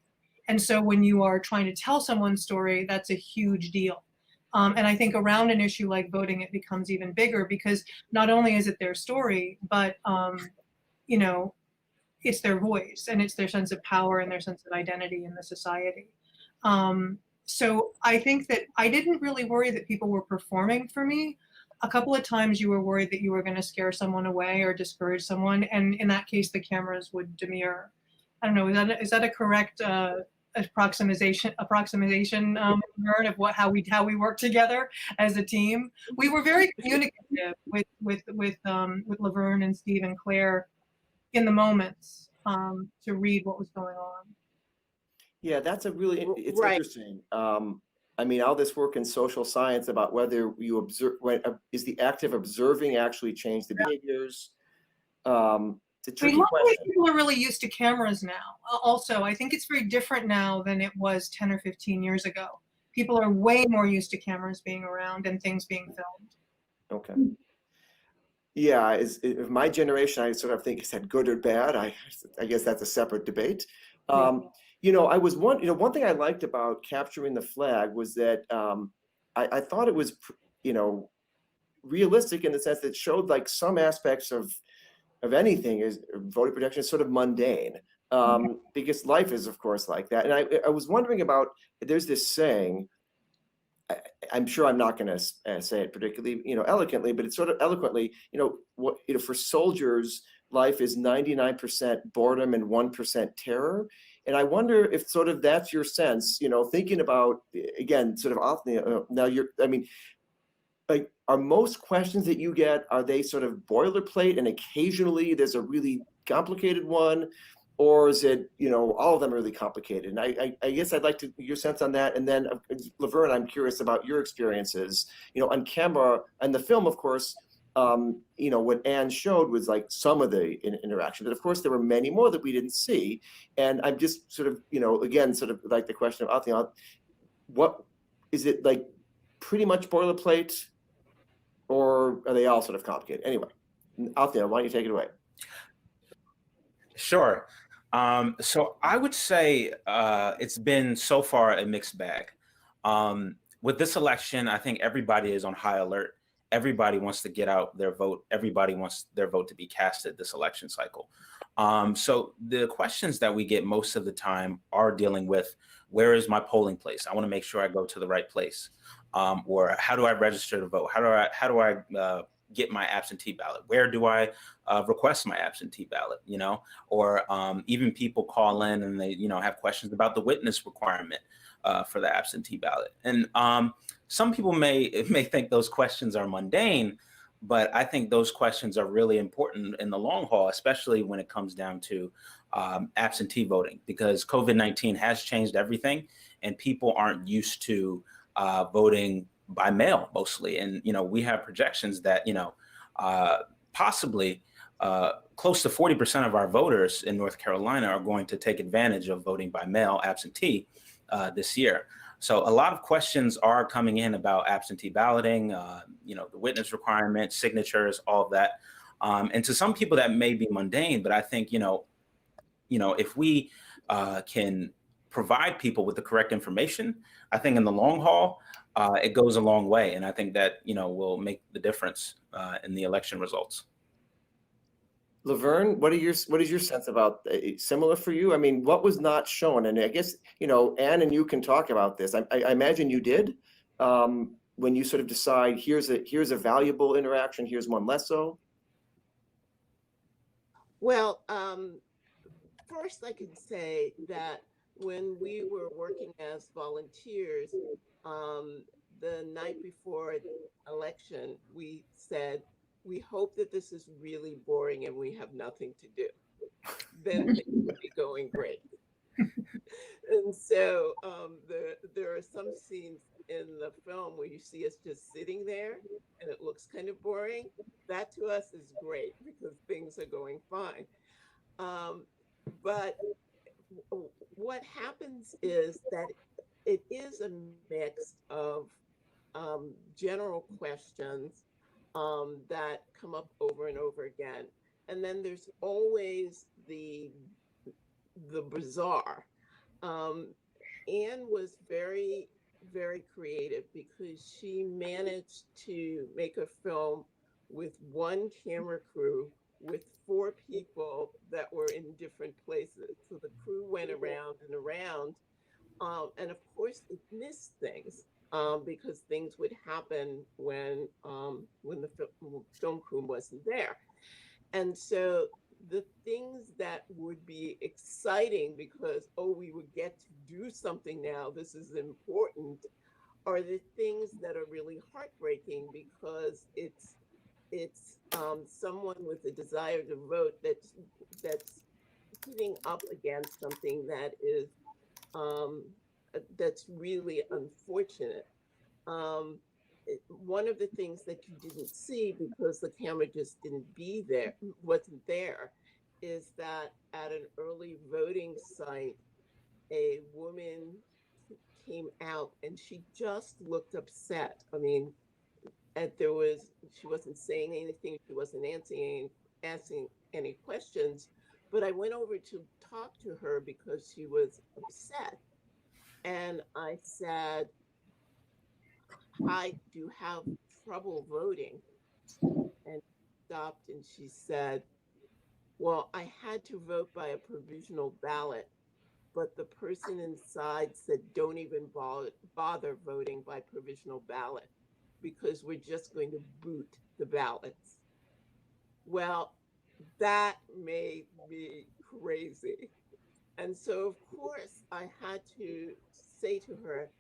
And so when you are trying to tell someone's story, that's a huge deal. And I think around an issue like voting, it becomes even bigger, because not only is it their story, but it's their voice, and it's their sense of power and their sense of identity in the society. So I think that I didn't really worry that people were performing for me. A couple of times you were worried that you were going to scare someone away or discourage someone, and in that case, the cameras would demur. I don't know. Is that a correct approximation of how we work together as a team? We were very communicative with Laverne and Steve and Claire in the moments to read what was going on. Yeah, that's it's Right. interesting. All this work in social science about whether you observe, is the act of observing actually change the behaviors? It's a tricky question. People are really used to cameras now. Also, I think it's very different now than it was 10 or 15 years ago. People are way more used to cameras being around and things being filmed. Okay. Yeah, if my generation, I sort of think, is that good or bad? I guess that's a separate debate. I was one thing I liked about Capturing the Flag was that I thought it was, realistic in the sense that it showed like some aspects of anything is voter protection is sort of mundane, because life is, of course, like that. And I was wondering about, there's this saying, I'm sure I'm not going to say it particularly, eloquently, but it's sort of eloquently, for soldiers, life is 99% boredom and 1% terror. And I wonder if sort of that's your sense, thinking about, again, sort of Othniel, now like, are most questions that you get, are they sort of boilerplate and occasionally there's a really complicated one? Or is it, all of them are really complicated? And I guess I'd like your sense on that. And then Laverne, I'm curious about your experiences, on camera and the film, of course, what Anne showed was like some of the interaction, but of course there were many more that we didn't see. And I'm just sort of, again, sort of like the question of Othniel, what is it like pretty much boilerplate, or are they all sort of complicated? Anyway, Othniel, why don't you take it away? Sure. So I would say it's been so far a mixed bag. With this election, I think everybody is on high alert everybody wants to get out their vote. Everybody wants their vote to be casted this election cycle. So the questions that we get most of the time are dealing with, where is my polling place? I want to make sure I go to the right place. Or how do I register to vote? How do I get my absentee ballot? Where do I request my absentee ballot? You know, or even people call in and they, you know, have questions about the witness requirement for the absentee ballot. And some people may think those questions are mundane, but I think those questions are really important in the long haul, especially when it comes down to absentee voting, because COVID-19 has changed everything, and people aren't used to voting by mail mostly. And, you know, we have projections that, you know, possibly close to 40% of our voters in North Carolina are going to take advantage of voting by mail absentee this year. So a lot of questions are coming in about absentee balloting, you know, the witness requirements, signatures, all of that. And to some people that may be mundane, but I think, you know, if we can provide people with the correct information, I think in the long haul, it goes a long way. And I think that, you know, will make the difference in the election results. Laverne, what is your sense about similar for you? I mean, what was not shown? And I guess, you know, Anne and you can talk about this. I imagine you did when you sort of decide here's a valuable interaction, here's one less so. Well, first I can say that when we were working as volunteers, the night before election, we said, we hope that this is really boring and we have nothing to do. Then things will be going great. And so there are some scenes in the film where you see us just sitting there and it looks kind of boring. That to us is great because things are going fine. But what happens is that it is a mix of general questions that come up over and over again. And then there's always the bizarre. Anne was very, very creative because she managed to make a film with one camera crew with 4 people that were in different places. So the crew went around and around. And of course, it missed things because things would happen when the film crew wasn't there. And so the things that would be exciting because, oh, we would get to do something now, this is important, are the things that are really heartbreaking because it's someone with a desire to vote that's hitting up against something that is that's really unfortunate. One of the things that you didn't see because the camera just wasn't there, is that at an early voting site, a woman came out and she just looked upset. I mean, she wasn't saying anything, she wasn't asking any questions, but I went over to talk to her because she was upset. And I said, "Hi, do you have trouble voting?" And she stopped and she said, "Well, I had to vote by a provisional ballot, but the person inside said, don't even bother voting by provisional ballot because we're just going to boot the ballots." Well, that made me crazy. And so, of course, I had to say to her,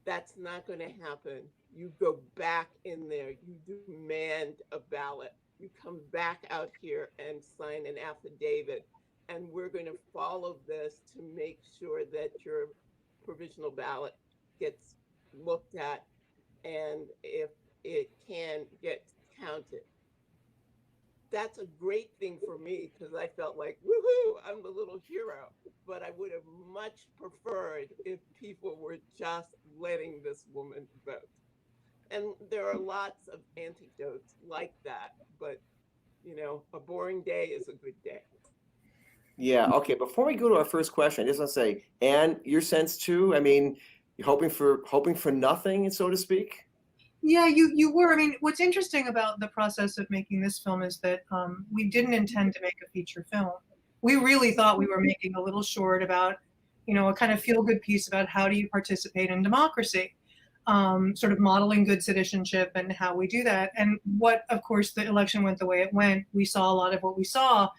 that's not going to happen. You go back in there, you demand a ballot, you come back out here and sign an affidavit, and we're going to follow this to make sure that your provisional ballot gets looked at, and if it can get counted. That's a great thing for me because I felt like, woohoo, I'm the little hero. But I would have much preferred if people were just letting this woman vote. And there are lots of anecdotes like that, but you know, a boring day is a good day. Yeah. Okay. Before we go to our first question, I just want to say, Anne, your sense too. I mean, you're hoping for nothing, so to speak. Yeah, you were. I mean, what's interesting about the process of making this film is that we didn't intend to make a feature film. We really thought we were making a little short about, a kind of feel-good piece about how do you participate in democracy, sort of modeling good citizenship and how we do that. And what, of course, the election went the way it went. We saw a lot of what we saw,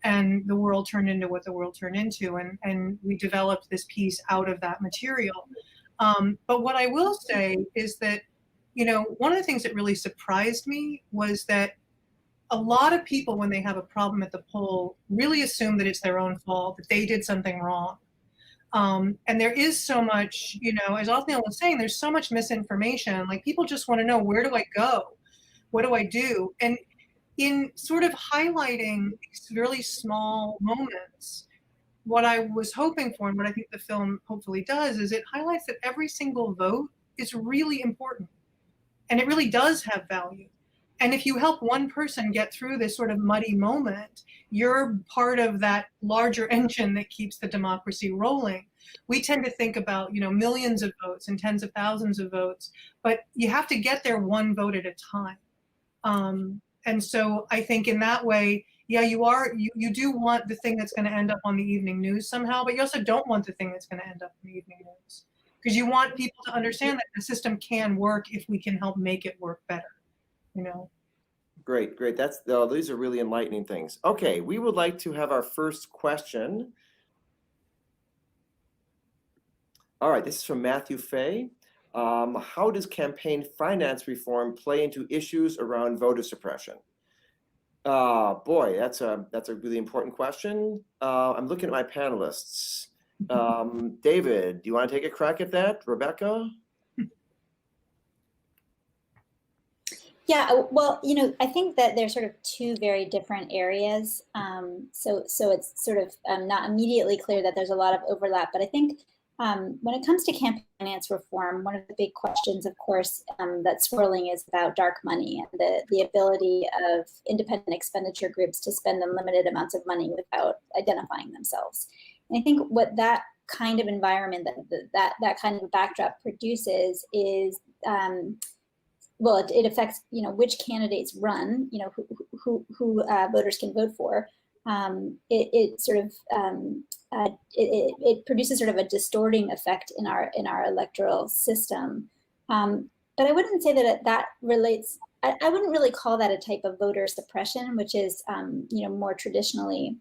and the world turned into what the world turned into, and we developed this piece out of that material. But what I will say is that, one of the things that really surprised me was that a lot of people, when they have a problem at the poll, really assume that it's their own fault, that they did something wrong. And there is so much, as Othniel was saying, there's so much misinformation. Like, people just want to know, where do I go? What do I do? And in sort of highlighting these really small moments, what I was hoping for, and what I think the film hopefully does, is it highlights that every single vote is really important. And it really does have value. And if you help one person get through this sort of muddy moment, you're part of that larger engine that keeps the democracy rolling. We tend to think about, millions of votes and tens of thousands of votes, but you have to get there one vote at a time. And so I think in that way, yeah, you do want the thing that's going to end up on the evening news somehow, but you also don't want the thing that's going to end up in the evening news. Because you want people to understand that the system can work if we can help make it work better, Great. These are really enlightening things. Okay, we would like to have our first question. All right, this is from Matthew Fay. How does campaign finance reform play into issues around voter suppression? Boy, that's a really important question. I'm looking at my panelists. David, do you want to take a crack at that? Rebecca? Yeah, well, I think that they're sort of two very different areas. So it's sort of not immediately clear that there's a lot of overlap. But I think when it comes to campaign finance reform, one of the big questions, of course, that's swirling is about dark money and the ability of independent expenditure groups to spend unlimited amounts of money without identifying themselves. And I think what that kind of environment, that kind of backdrop produces is, well, it affects, which candidates run, who voters can vote for. It sort of it produces sort of a distorting effect in our electoral system. But I wouldn't say that relates. I wouldn't really call that a type of voter suppression, which is more traditionally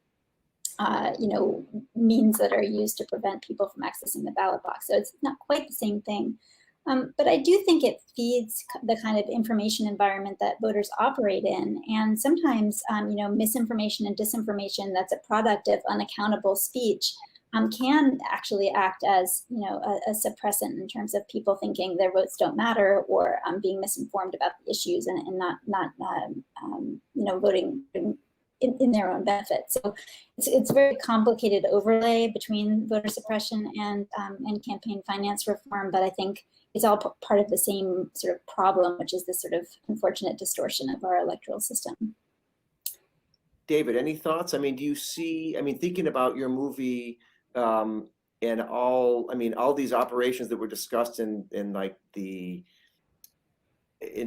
means that are used to prevent people from accessing the ballot box. So it's not quite the same thing. But I do think it feeds the kind of information environment that voters operate in. And sometimes, misinformation and disinformation that's a product of unaccountable speech can actually act as, a suppressant in terms of people thinking their votes don't matter, or being misinformed about the issues and not voting in their own benefit. So it's a very complicated overlay between voter suppression and campaign finance reform. But I think it's all part of the same sort of problem, which is this sort of unfortunate distortion of our electoral system. David, any thoughts? I mean, do you see, thinking about your movie and all these operations that were discussed in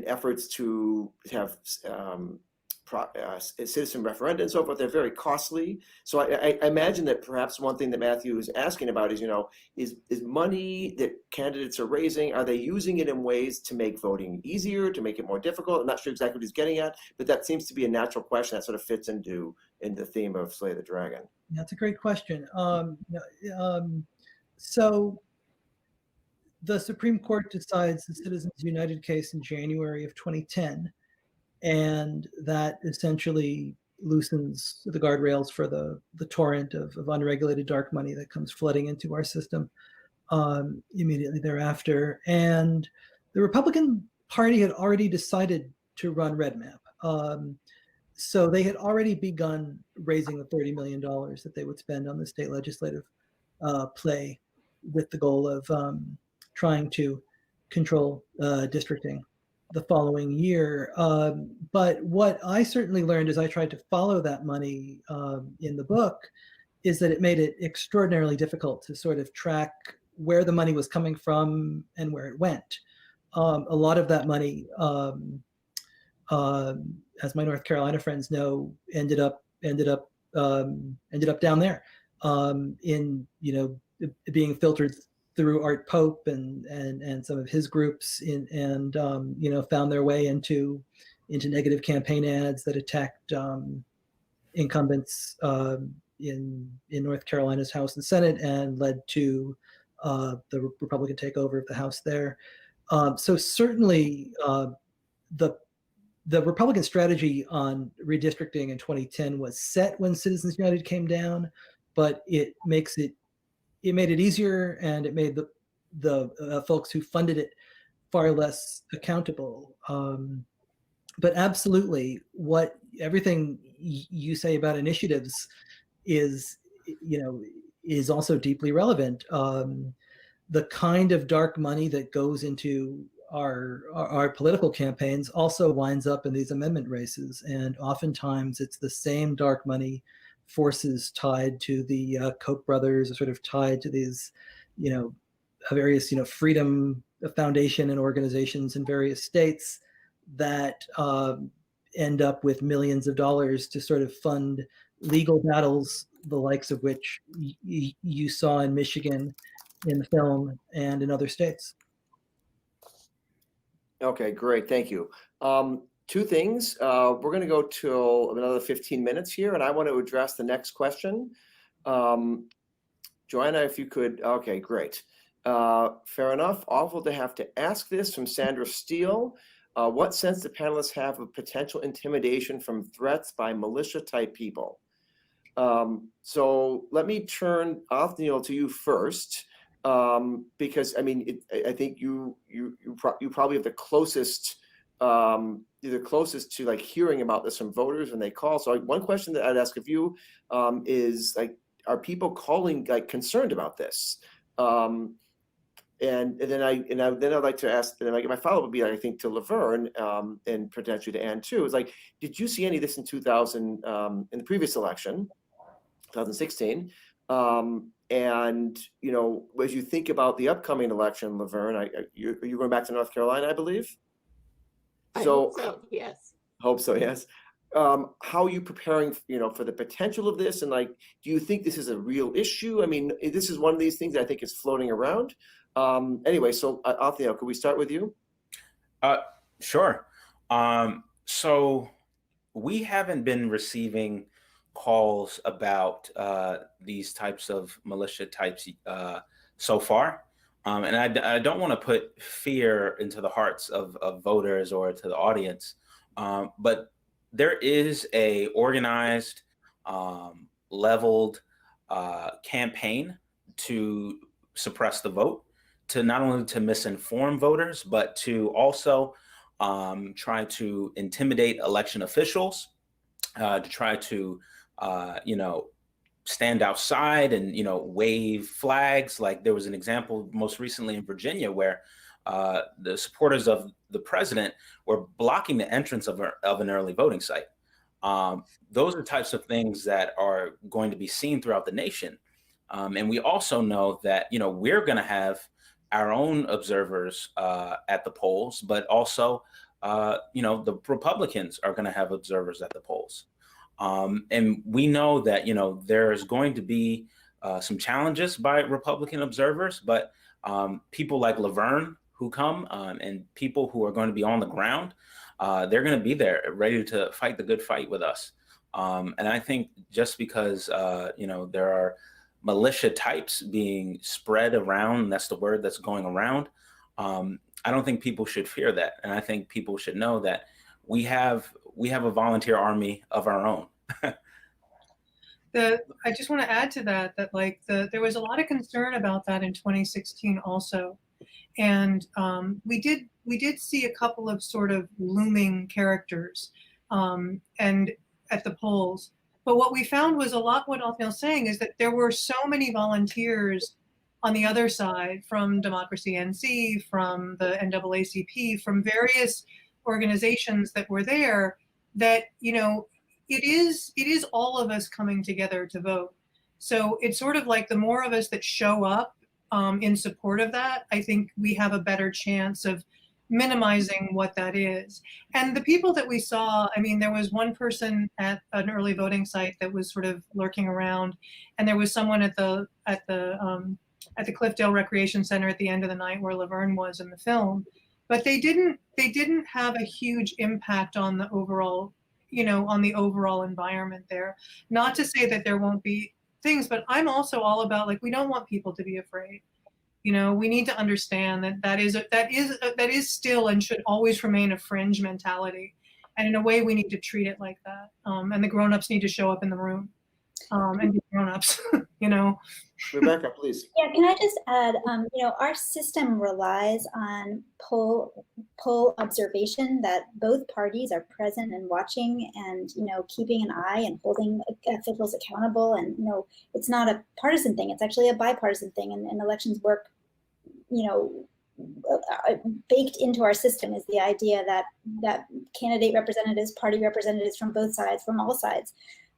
efforts to have citizen referenda and so forth, they're very costly. So I imagine that perhaps one thing that Matthew is asking about is, is money that candidates are raising, are they using it in ways to make voting easier, to make it more difficult? I'm not sure exactly what he's getting at, but that seems to be a natural question that sort of fits into the theme of Slay the Dragon. That's a great question. So the Supreme Court decides the Citizens United case in January of 2010. And that essentially loosens the guardrails for the torrent of unregulated dark money that comes flooding into our system immediately thereafter. And the Republican Party had already decided to run Red Map. So they had already begun raising the $30 million that they would spend on the state legislative play, with the goal of trying to control districting the following year. But what I certainly learned as I tried to follow that money in the book is that it made it extraordinarily difficult to sort of track where the money was coming from and where it went. a lot of that money, as my North Carolina friends know, ended up down there, in, you know, being filtered through Art Pope and some of his groups, and you know, found their way into negative campaign ads that attacked incumbents in North Carolina's House and Senate, and led to the Republican takeover of the House there. So certainly, the Republican strategy on redistricting in 2010 was set when Citizens United came down, but it made it easier, and it made the folks who funded it far less accountable. But absolutely, everything you say about initiatives is, you know, is also deeply relevant. The kind of dark money that goes into our political campaigns also winds up in these amendment races, and oftentimes it's the same dark money forces tied to the Koch brothers, are sort of tied to these, you know, various, you know, freedom foundation and organizations in various states that end up with millions of dollars to sort of fund legal battles, the likes of which you saw in Michigan in the film and in other states. Okay, great. Thank you. Two things. We're going to go till another 15 minutes here, and I want to address the next question. Joanna, if you could. Okay, great. Fair enough. Awful to have to ask this from Sandra Steele. What sense do panelists have of potential intimidation from threats by militia-type people? So let me turn, Othniel, to you first. Because I mean, I think you probably have the closest, you're the closest to like hearing about this from voters when they call. So one question that I'd ask of you is like, are people calling like concerned about this? And then I'd like to ask, and my follow-up would be, I think, to Laverne and potentially to Ann too. Is like, did you see any of this in 2000 in the previous election, 2016? And you know, as you think about the upcoming election, Laverne, you're going back to North Carolina, I believe. I hope so, yes. Hope so, yes. How are you preparing, you know, for the potential of this? And like, do you think this is a real issue? I mean, this is one of these things that I think is floating around. Anyway, so Othniel, could we start with you? Sure. So we haven't been receiving calls about these types of militia types so far. And I don't want to put fear into the hearts of voters or to the audience, but there is a organized, leveled campaign to suppress the vote, to not only to misinform voters, but to also try to intimidate election officials, to try to you know, stand outside and, you know, wave flags. Like there was an example most recently in Virginia where the supporters of the president were blocking the entrance of an early voting site. Those are types of things that are going to be seen throughout the nation. And we also know that, you know, we're going to have our own observers at the polls, but also, you know, the Republicans are going to have observers at the polls. And we know that, you know, there's going to be some challenges by Republican observers, but people like Laverne who come and people who are going to be on the ground, they're going to be there ready to fight the good fight with us. And I think just because, you know, there are militia types being spread around, that's the word that's going around, I don't think people should fear that. And I think people should know that we have a volunteer army of our own. I just want to add to that like there was a lot of concern about that in 2016 also. And we did see a couple of sort of looming characters and at the polls. But what we found was a lot what Othniel's saying is that there were so many volunteers on the other side from Democracy NC, from the NAACP, from various organizations that were there, that, you know, it is all of us coming together to vote. So it's sort of like the more of us that show up in support of that, I think we have a better chance of minimizing what that is. And the people that we saw, I mean, there was one person at an early voting site that was sort of lurking around, and there was someone at the Cliffdale Recreation Center at the end of the night where Laverne was in the film. But they didn't have a huge impact on the overall, on the overall environment there. Not to say that there won't be things, but I'm also all about, like, we don't want people to be afraid. We need to understand that is still and should always remain a fringe mentality. And in a way, we need to treat it like that. And the grown-ups need to show up in the room and be grown-ups, Rebecca, please. Yeah, can I just add, our system relies on poll observation, that both parties are present and watching and, keeping an eye and holding officials accountable. And, it's not a partisan thing. It's actually a bipartisan thing. And elections work, baked into our system is the idea that candidate representatives, party representatives from both sides, from all sides,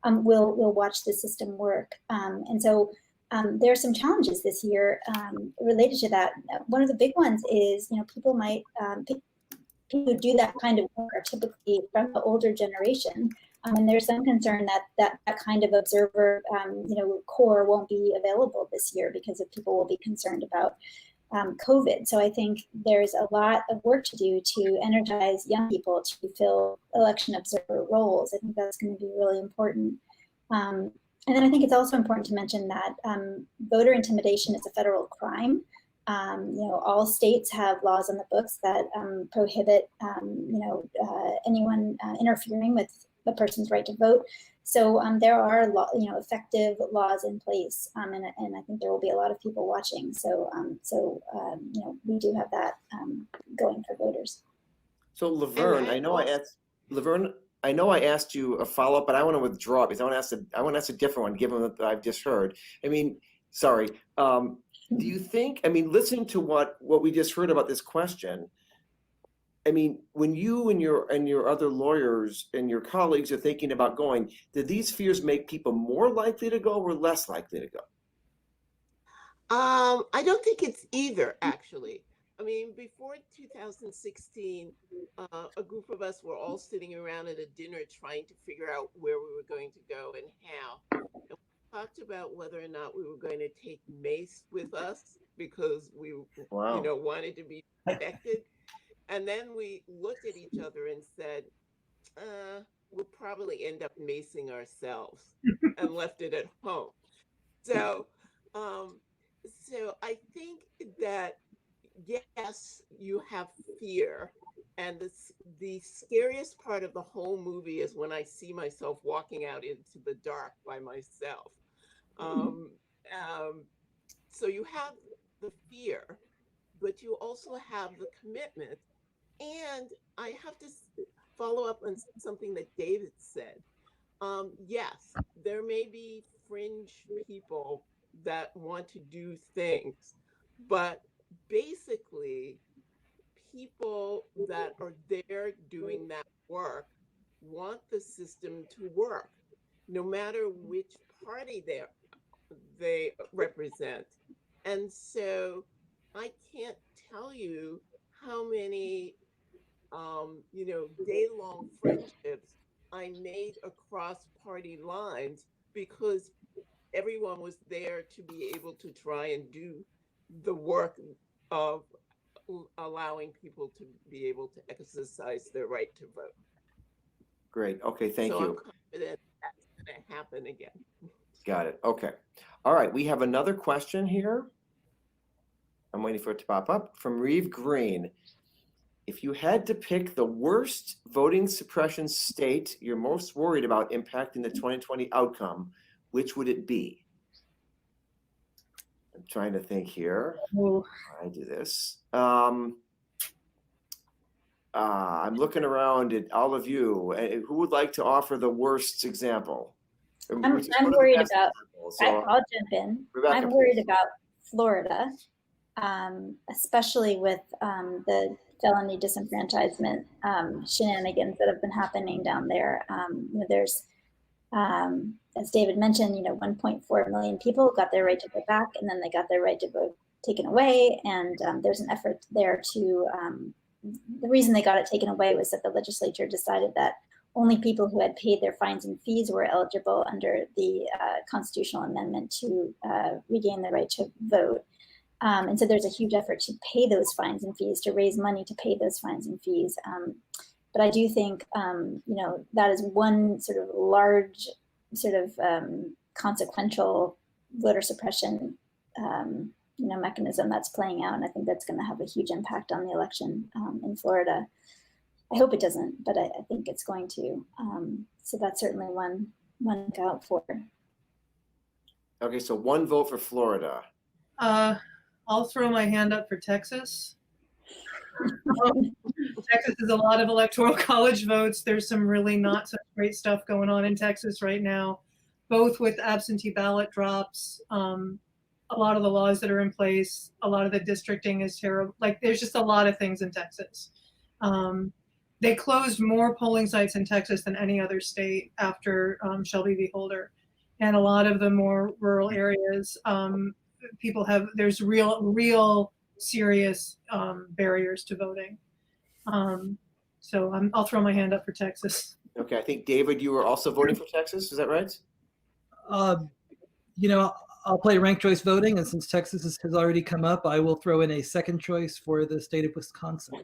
will watch the system work. And so there are some challenges this year related to that. One of the big ones is, people might, people who do that kind of work are typically from the older generation. And there's some concern that kind of observer, core won't be available this year because of people will be concerned about COVID. So I think there's a lot of work to do to energize young people to fill election observer roles. I think that's going to be really important. And then I think it's also important to mention that voter intimidation is a federal crime. All states have laws on the books that prohibit, anyone interfering with a person's right to vote. So there are, effective laws in place, and I think there will be a lot of people watching. So, we do have that going for voters. So Laverne, I know I asked you a follow-up, but I want to withdraw because I want to ask a different one, given that I've just heard. I mean, sorry. Do you think? I mean, listening to what we just heard about this question. I mean, when you and your other lawyers and your colleagues are thinking about going, do these fears make people more likely to go or less likely to go? I don't think it's either, actually. I mean, before 2016, a group of us were all sitting around at a dinner trying to figure out where we were going to go and how. And we talked about whether or not we were going to take mace with us because we, wanted to be protected. And then we looked at each other and said, we'll probably end up macing ourselves and left it at home. So, so I think that, yes, you have fear. And the scariest part of the whole movie is when I see myself walking out into the dark by myself. So you have the fear, but you also have the commitment. And I have to follow up on something that David said. Yes, there may be fringe people that want to do things, but basically, people that are there doing that work want the system to work, no matter which party they represent. And so I can't tell you how many day-long friendships I made across party lines because everyone was there to be able to try and do the work of allowing people to be able to exercise their right to vote. Great. Okay, thank you. I'm confident that's going to happen again. Got it. Okay. All right. We have another question here. I'm waiting for it to pop up from Reeve Green. If you had to pick the worst voting suppression state you're most worried about impacting the 2020 outcome, which would it be? I'm trying to think here. I do this. I'm looking around at all of you. Who would like to offer the worst example? I'm worried about, I'll jump in. Rebecca, I'm worried about Florida, especially with the felony disenfranchisement shenanigans that have been happening down there. There's, as David mentioned, 1.4 million people got their right to vote back, and then they got their right to vote taken away. And there's an effort there to, the reason they got it taken away was that the legislature decided that only people who had paid their fines and fees were eligible under the constitutional amendment to regain the right to vote. And so there's a huge effort to pay those fines and fees, to raise money to pay those fines and fees. But I do think, that is one sort of large sort of consequential voter suppression, mechanism that's playing out. And I think that's going to have a huge impact on the election in Florida. I hope it doesn't, but I think it's going to. So that's certainly one to look out for. Okay, so one vote for Florida. I'll throw my hand up for Texas. Texas is a lot of Electoral College votes. There's some really not such great stuff going on in Texas right now, both with absentee ballot drops, a lot of the laws that are in place, a lot of the districting is terrible. Like, there's just a lot of things in Texas. They closed more polling sites in Texas than any other state after Shelby v. Holder. And a lot of the more rural areas, there's real serious barriers to voting. So I'll throw my hand up for Texas. Okay, I think David, you were also voting for Texas, is that right? I'll play ranked choice voting, and since Texas has already come up, I will throw in a second choice for the state of Wisconsin.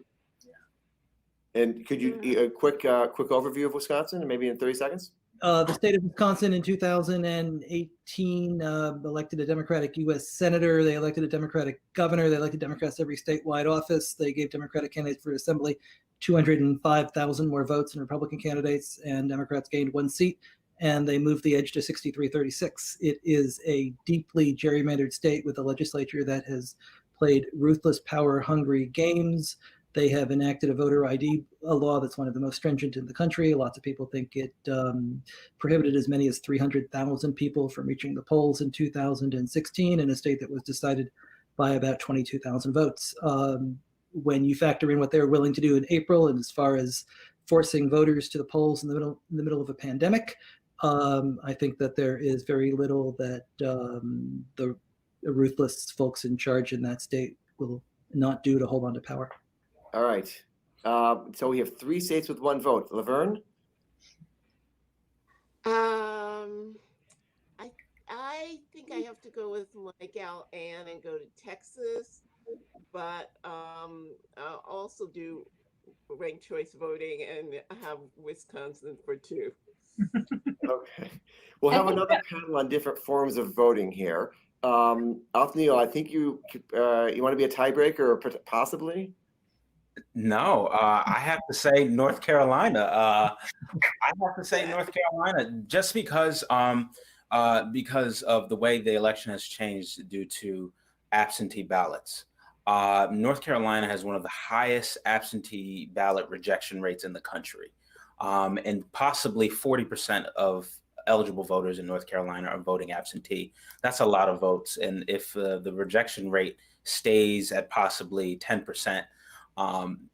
And could you a quick overview of Wisconsin, maybe in 30 seconds? The state of Wisconsin in 2018 elected a Democratic U.S. senator. They elected a Democratic governor. They elected Democrats every statewide office. They gave Democratic candidates for assembly 205,000 more votes than Republican candidates, and Democrats gained one seat. And they moved the edge to 63-36. It is a deeply gerrymandered state with a legislature that has played ruthless, power-hungry games. They have enacted a voter ID law that's one of the most stringent in the country. Lots of people think it prohibited as many as 300,000 people from reaching the polls in 2016 in a state that was decided by about 22,000 votes. When you factor in what they're willing to do in April, and as far as forcing voters to the polls in the middle of a pandemic, I think that there is very little that the ruthless folks in charge in that state will not do to hold on to power. All right. So we have 3 states with 1 vote. Laverne? I think I have to go with my gal Ann and go to Texas, but I'll also do ranked choice voting and have Wisconsin for 2. Okay. We'll have another panel on different forms of voting here. Othniel, I think you want to be a tiebreaker, or possibly? No, I have to say North Carolina. Just because of the way the election has changed due to absentee ballots. North Carolina has one of the highest absentee ballot rejection rates in the country. And possibly 40% of eligible voters in North Carolina are voting absentee. That's a lot of votes. And if the rejection rate stays at possibly 10%,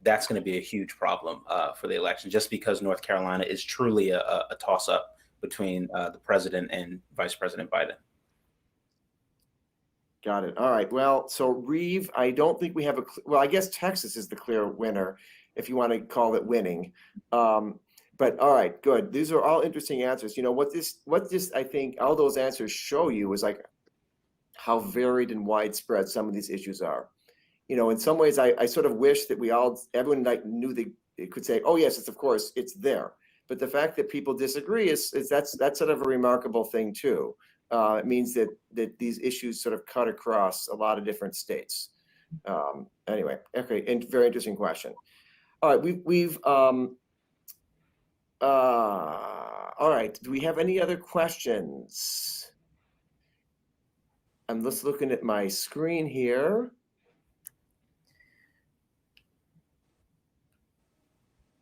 that's going to be a huge problem for the election, just because North Carolina is truly a toss-up between the president and Vice President Biden. Got it. All right. Well, so Reeve, I don't think we have well, I guess Texas is the clear winner, if you want to call it winning. But all right, good. These are all interesting answers. What this, I think all those answers show you is like how varied and widespread some of these issues are. In some ways, I sort of wish that everyone knew they could say, oh yes, of course, it's there. But the fact that people disagree is that's sort of a remarkable thing too. It means that these issues sort of cut across a lot of different states. Anyway, okay, and very interesting question. All right, we've all right, do we have any other questions? I'm just looking at my screen here.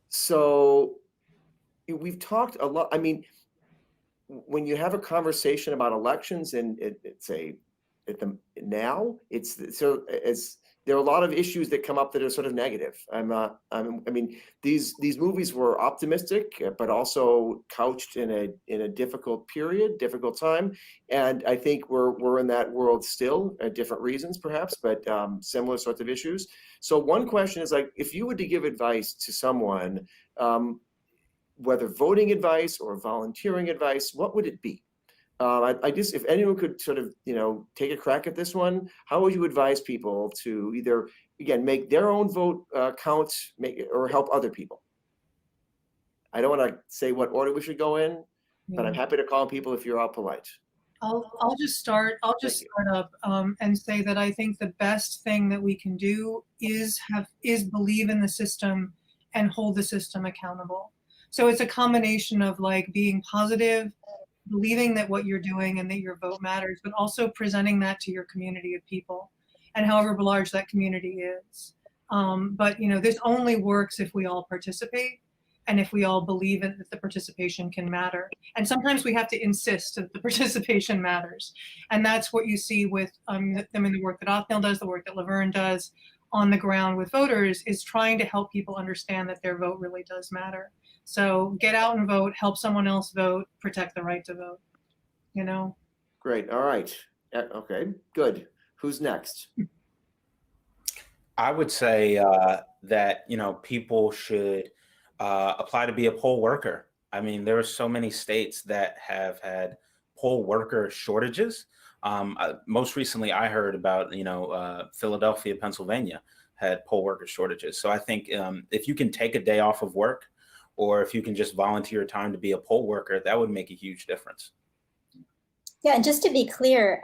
So we've talked a lot. I mean, when you have a conversation about elections, and it's so as there are a lot of issues that come up that are sort of negative. I mean, these movies were optimistic, but also couched in a difficult period, difficult time, and I think we're in that world still, at different reasons perhaps, but similar sorts of issues. So one question is, like, if you were to give advice to someone, whether voting advice or volunteering advice, what would it be? I just, if anyone could sort of, take a crack at this one, how would you advise people to either, again, make their own vote count, or help other people? I don't want to say what order we should go in, but I'm happy to call people if you're all polite. I'll just start up and say that I think the best thing that we can do is believe in the system and hold the system accountable. So it's a combination of like being positive, believing that what you're doing and that your vote matters, but also presenting that to your community of people and however large that community is. But this only works if we all participate and if we all believe that the participation can matter. And sometimes we have to insist that the participation matters. And that's what you see with the work that Othniel does, the work that Laverne does on the ground with voters, is trying to help people understand that their vote really does matter. So get out and vote, help someone else vote, protect the right to vote, Great. All right. Okay, good. Who's next? I would say that, people should apply to be a poll worker. I mean, there are so many states that have had poll worker shortages. Most recently, I heard about, Philadelphia, Pennsylvania had poll worker shortages. So I think if you can take a day off of work, or if you can just volunteer time to be a poll worker, that would make a huge difference. Yeah, and just to be clear,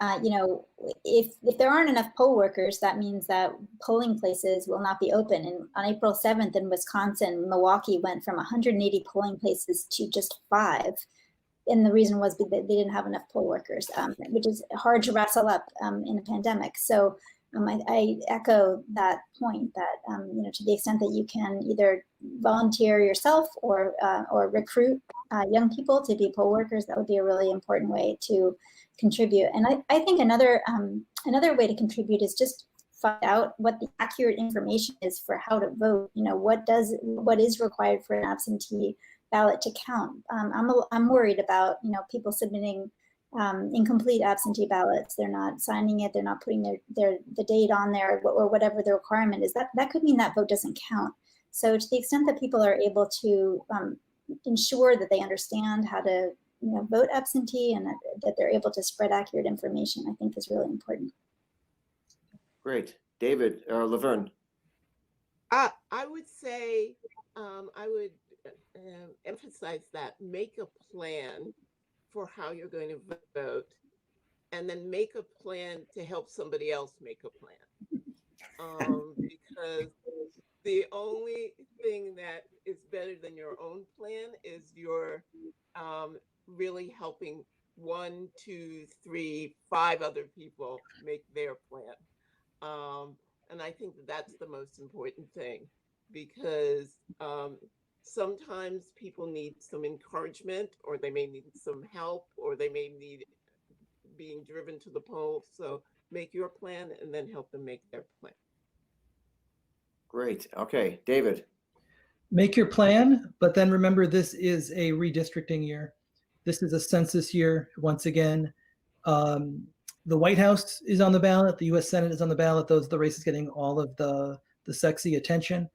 if there aren't enough poll workers, that means that polling places will not be open. And on April 7th in Wisconsin, Milwaukee went from 180 polling places to just 5. And the reason was that they didn't have enough poll workers, which is hard to wrestle up in a pandemic. So I echo that point that, to the extent that you can either volunteer yourself or recruit young people to be poll workers, that would be a really important way to contribute. And I think another way to contribute is just find out what the accurate information is for how to vote. What is required for an absentee ballot to count. I'm worried about people submitting incomplete absentee ballots. They're not signing it. They're not putting the date on there, or whatever the requirement is. That could mean that vote doesn't count. So to the extent that people are able to ensure that they understand how to vote absentee and that they're able to spread accurate information, I think is really important. Great. David or Laverne? I would say, I would emphasize that make a plan for how you're going to vote, and then make a plan to help somebody else make a plan. Because the only thing that is better than your own plan is you're really helping 1, 2, 3, 5 other people make their plan. And I think that's the most important thing, because sometimes people need some encouragement, or they may need some help, or they may need being driven to the polls. So make your plan and then help them make their plan. Great. Okay, David. Make your plan, but then remember, this is a redistricting year. This is a census year. Once again, the White House is on the ballot. The U.S. Senate is on the ballot. Those are the races getting all of the sexy attention.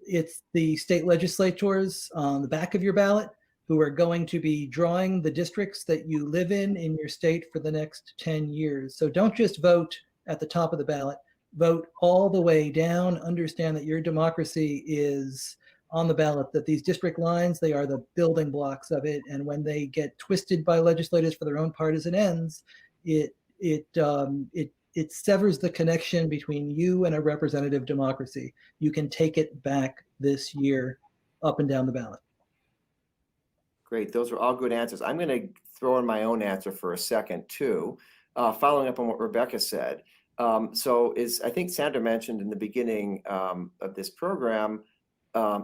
It's the state legislators on the back of your ballot who are going to be drawing the districts that you live in your state for the next 10 years. So don't just vote at the top of the ballot. Vote all the way down. Understand that your democracy is on the ballot, that these district lines, they are the building blocks of it. And when they get twisted by legislators for their own partisan ends, it severs the connection between you and a representative democracy. You can take it back this year, up and down the ballot. Great. Those are all good answers. I'm going to throw in my own answer for a second too, following up on what Rebecca said. I think Sandra mentioned in the beginning of this program,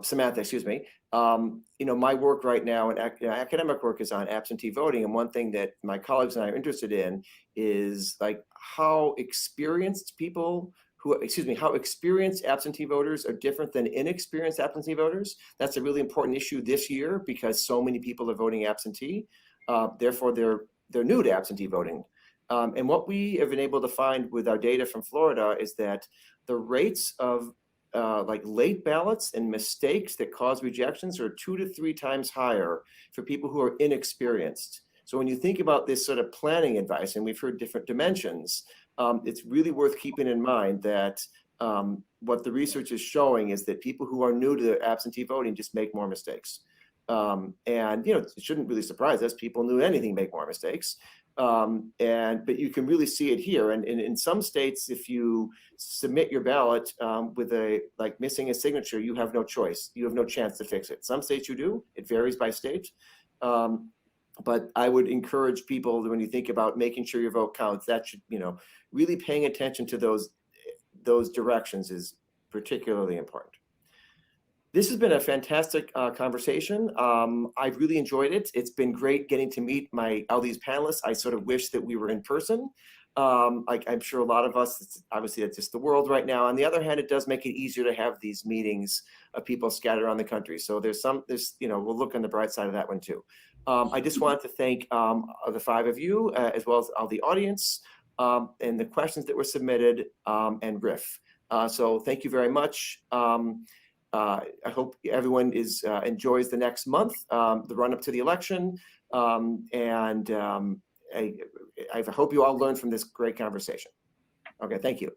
Samantha, excuse me, my work right now and academic work is on absentee voting. And one thing that my colleagues and I are interested in is like how experienced people how experienced absentee voters are different than inexperienced absentee voters. That's a really important issue this year because so many people are voting absentee. Therefore, they're new to absentee voting. And what we have been able to find with our data from Florida is that the rates of like late ballots and mistakes that cause rejections are 2 to 3 times higher for people who are inexperienced. So when you think about this sort of planning advice, and we've heard different dimensions, it's really worth keeping in mind that what the research is showing is that people who are new to absentee voting just make more mistakes. And it shouldn't really surprise us. People new to anything make more mistakes. But you can really see it here. And in some states, if you submit your ballot with missing a signature, you have no choice. You have no chance to fix it. Some states you do. It varies by state. But I would encourage people, when you think about making sure your vote counts, that should, really paying attention to those directions is particularly important. This has been a fantastic conversation. I've really enjoyed it. It's been great getting to meet all these panelists. I sort of wish that we were in person. I'm sure a lot of us, obviously that's just the world right now. On the other hand, it does make it easier to have these meetings of people scattered around the country. So we'll look on the bright side of that one too. I just wanted to thank the 5 of you, as well as all the audience, and the questions that were submitted, and RIF. So thank you very much. I hope everyone enjoys the next month, the run up to the election. I hope you all learned from this great conversation. Okay, thank you.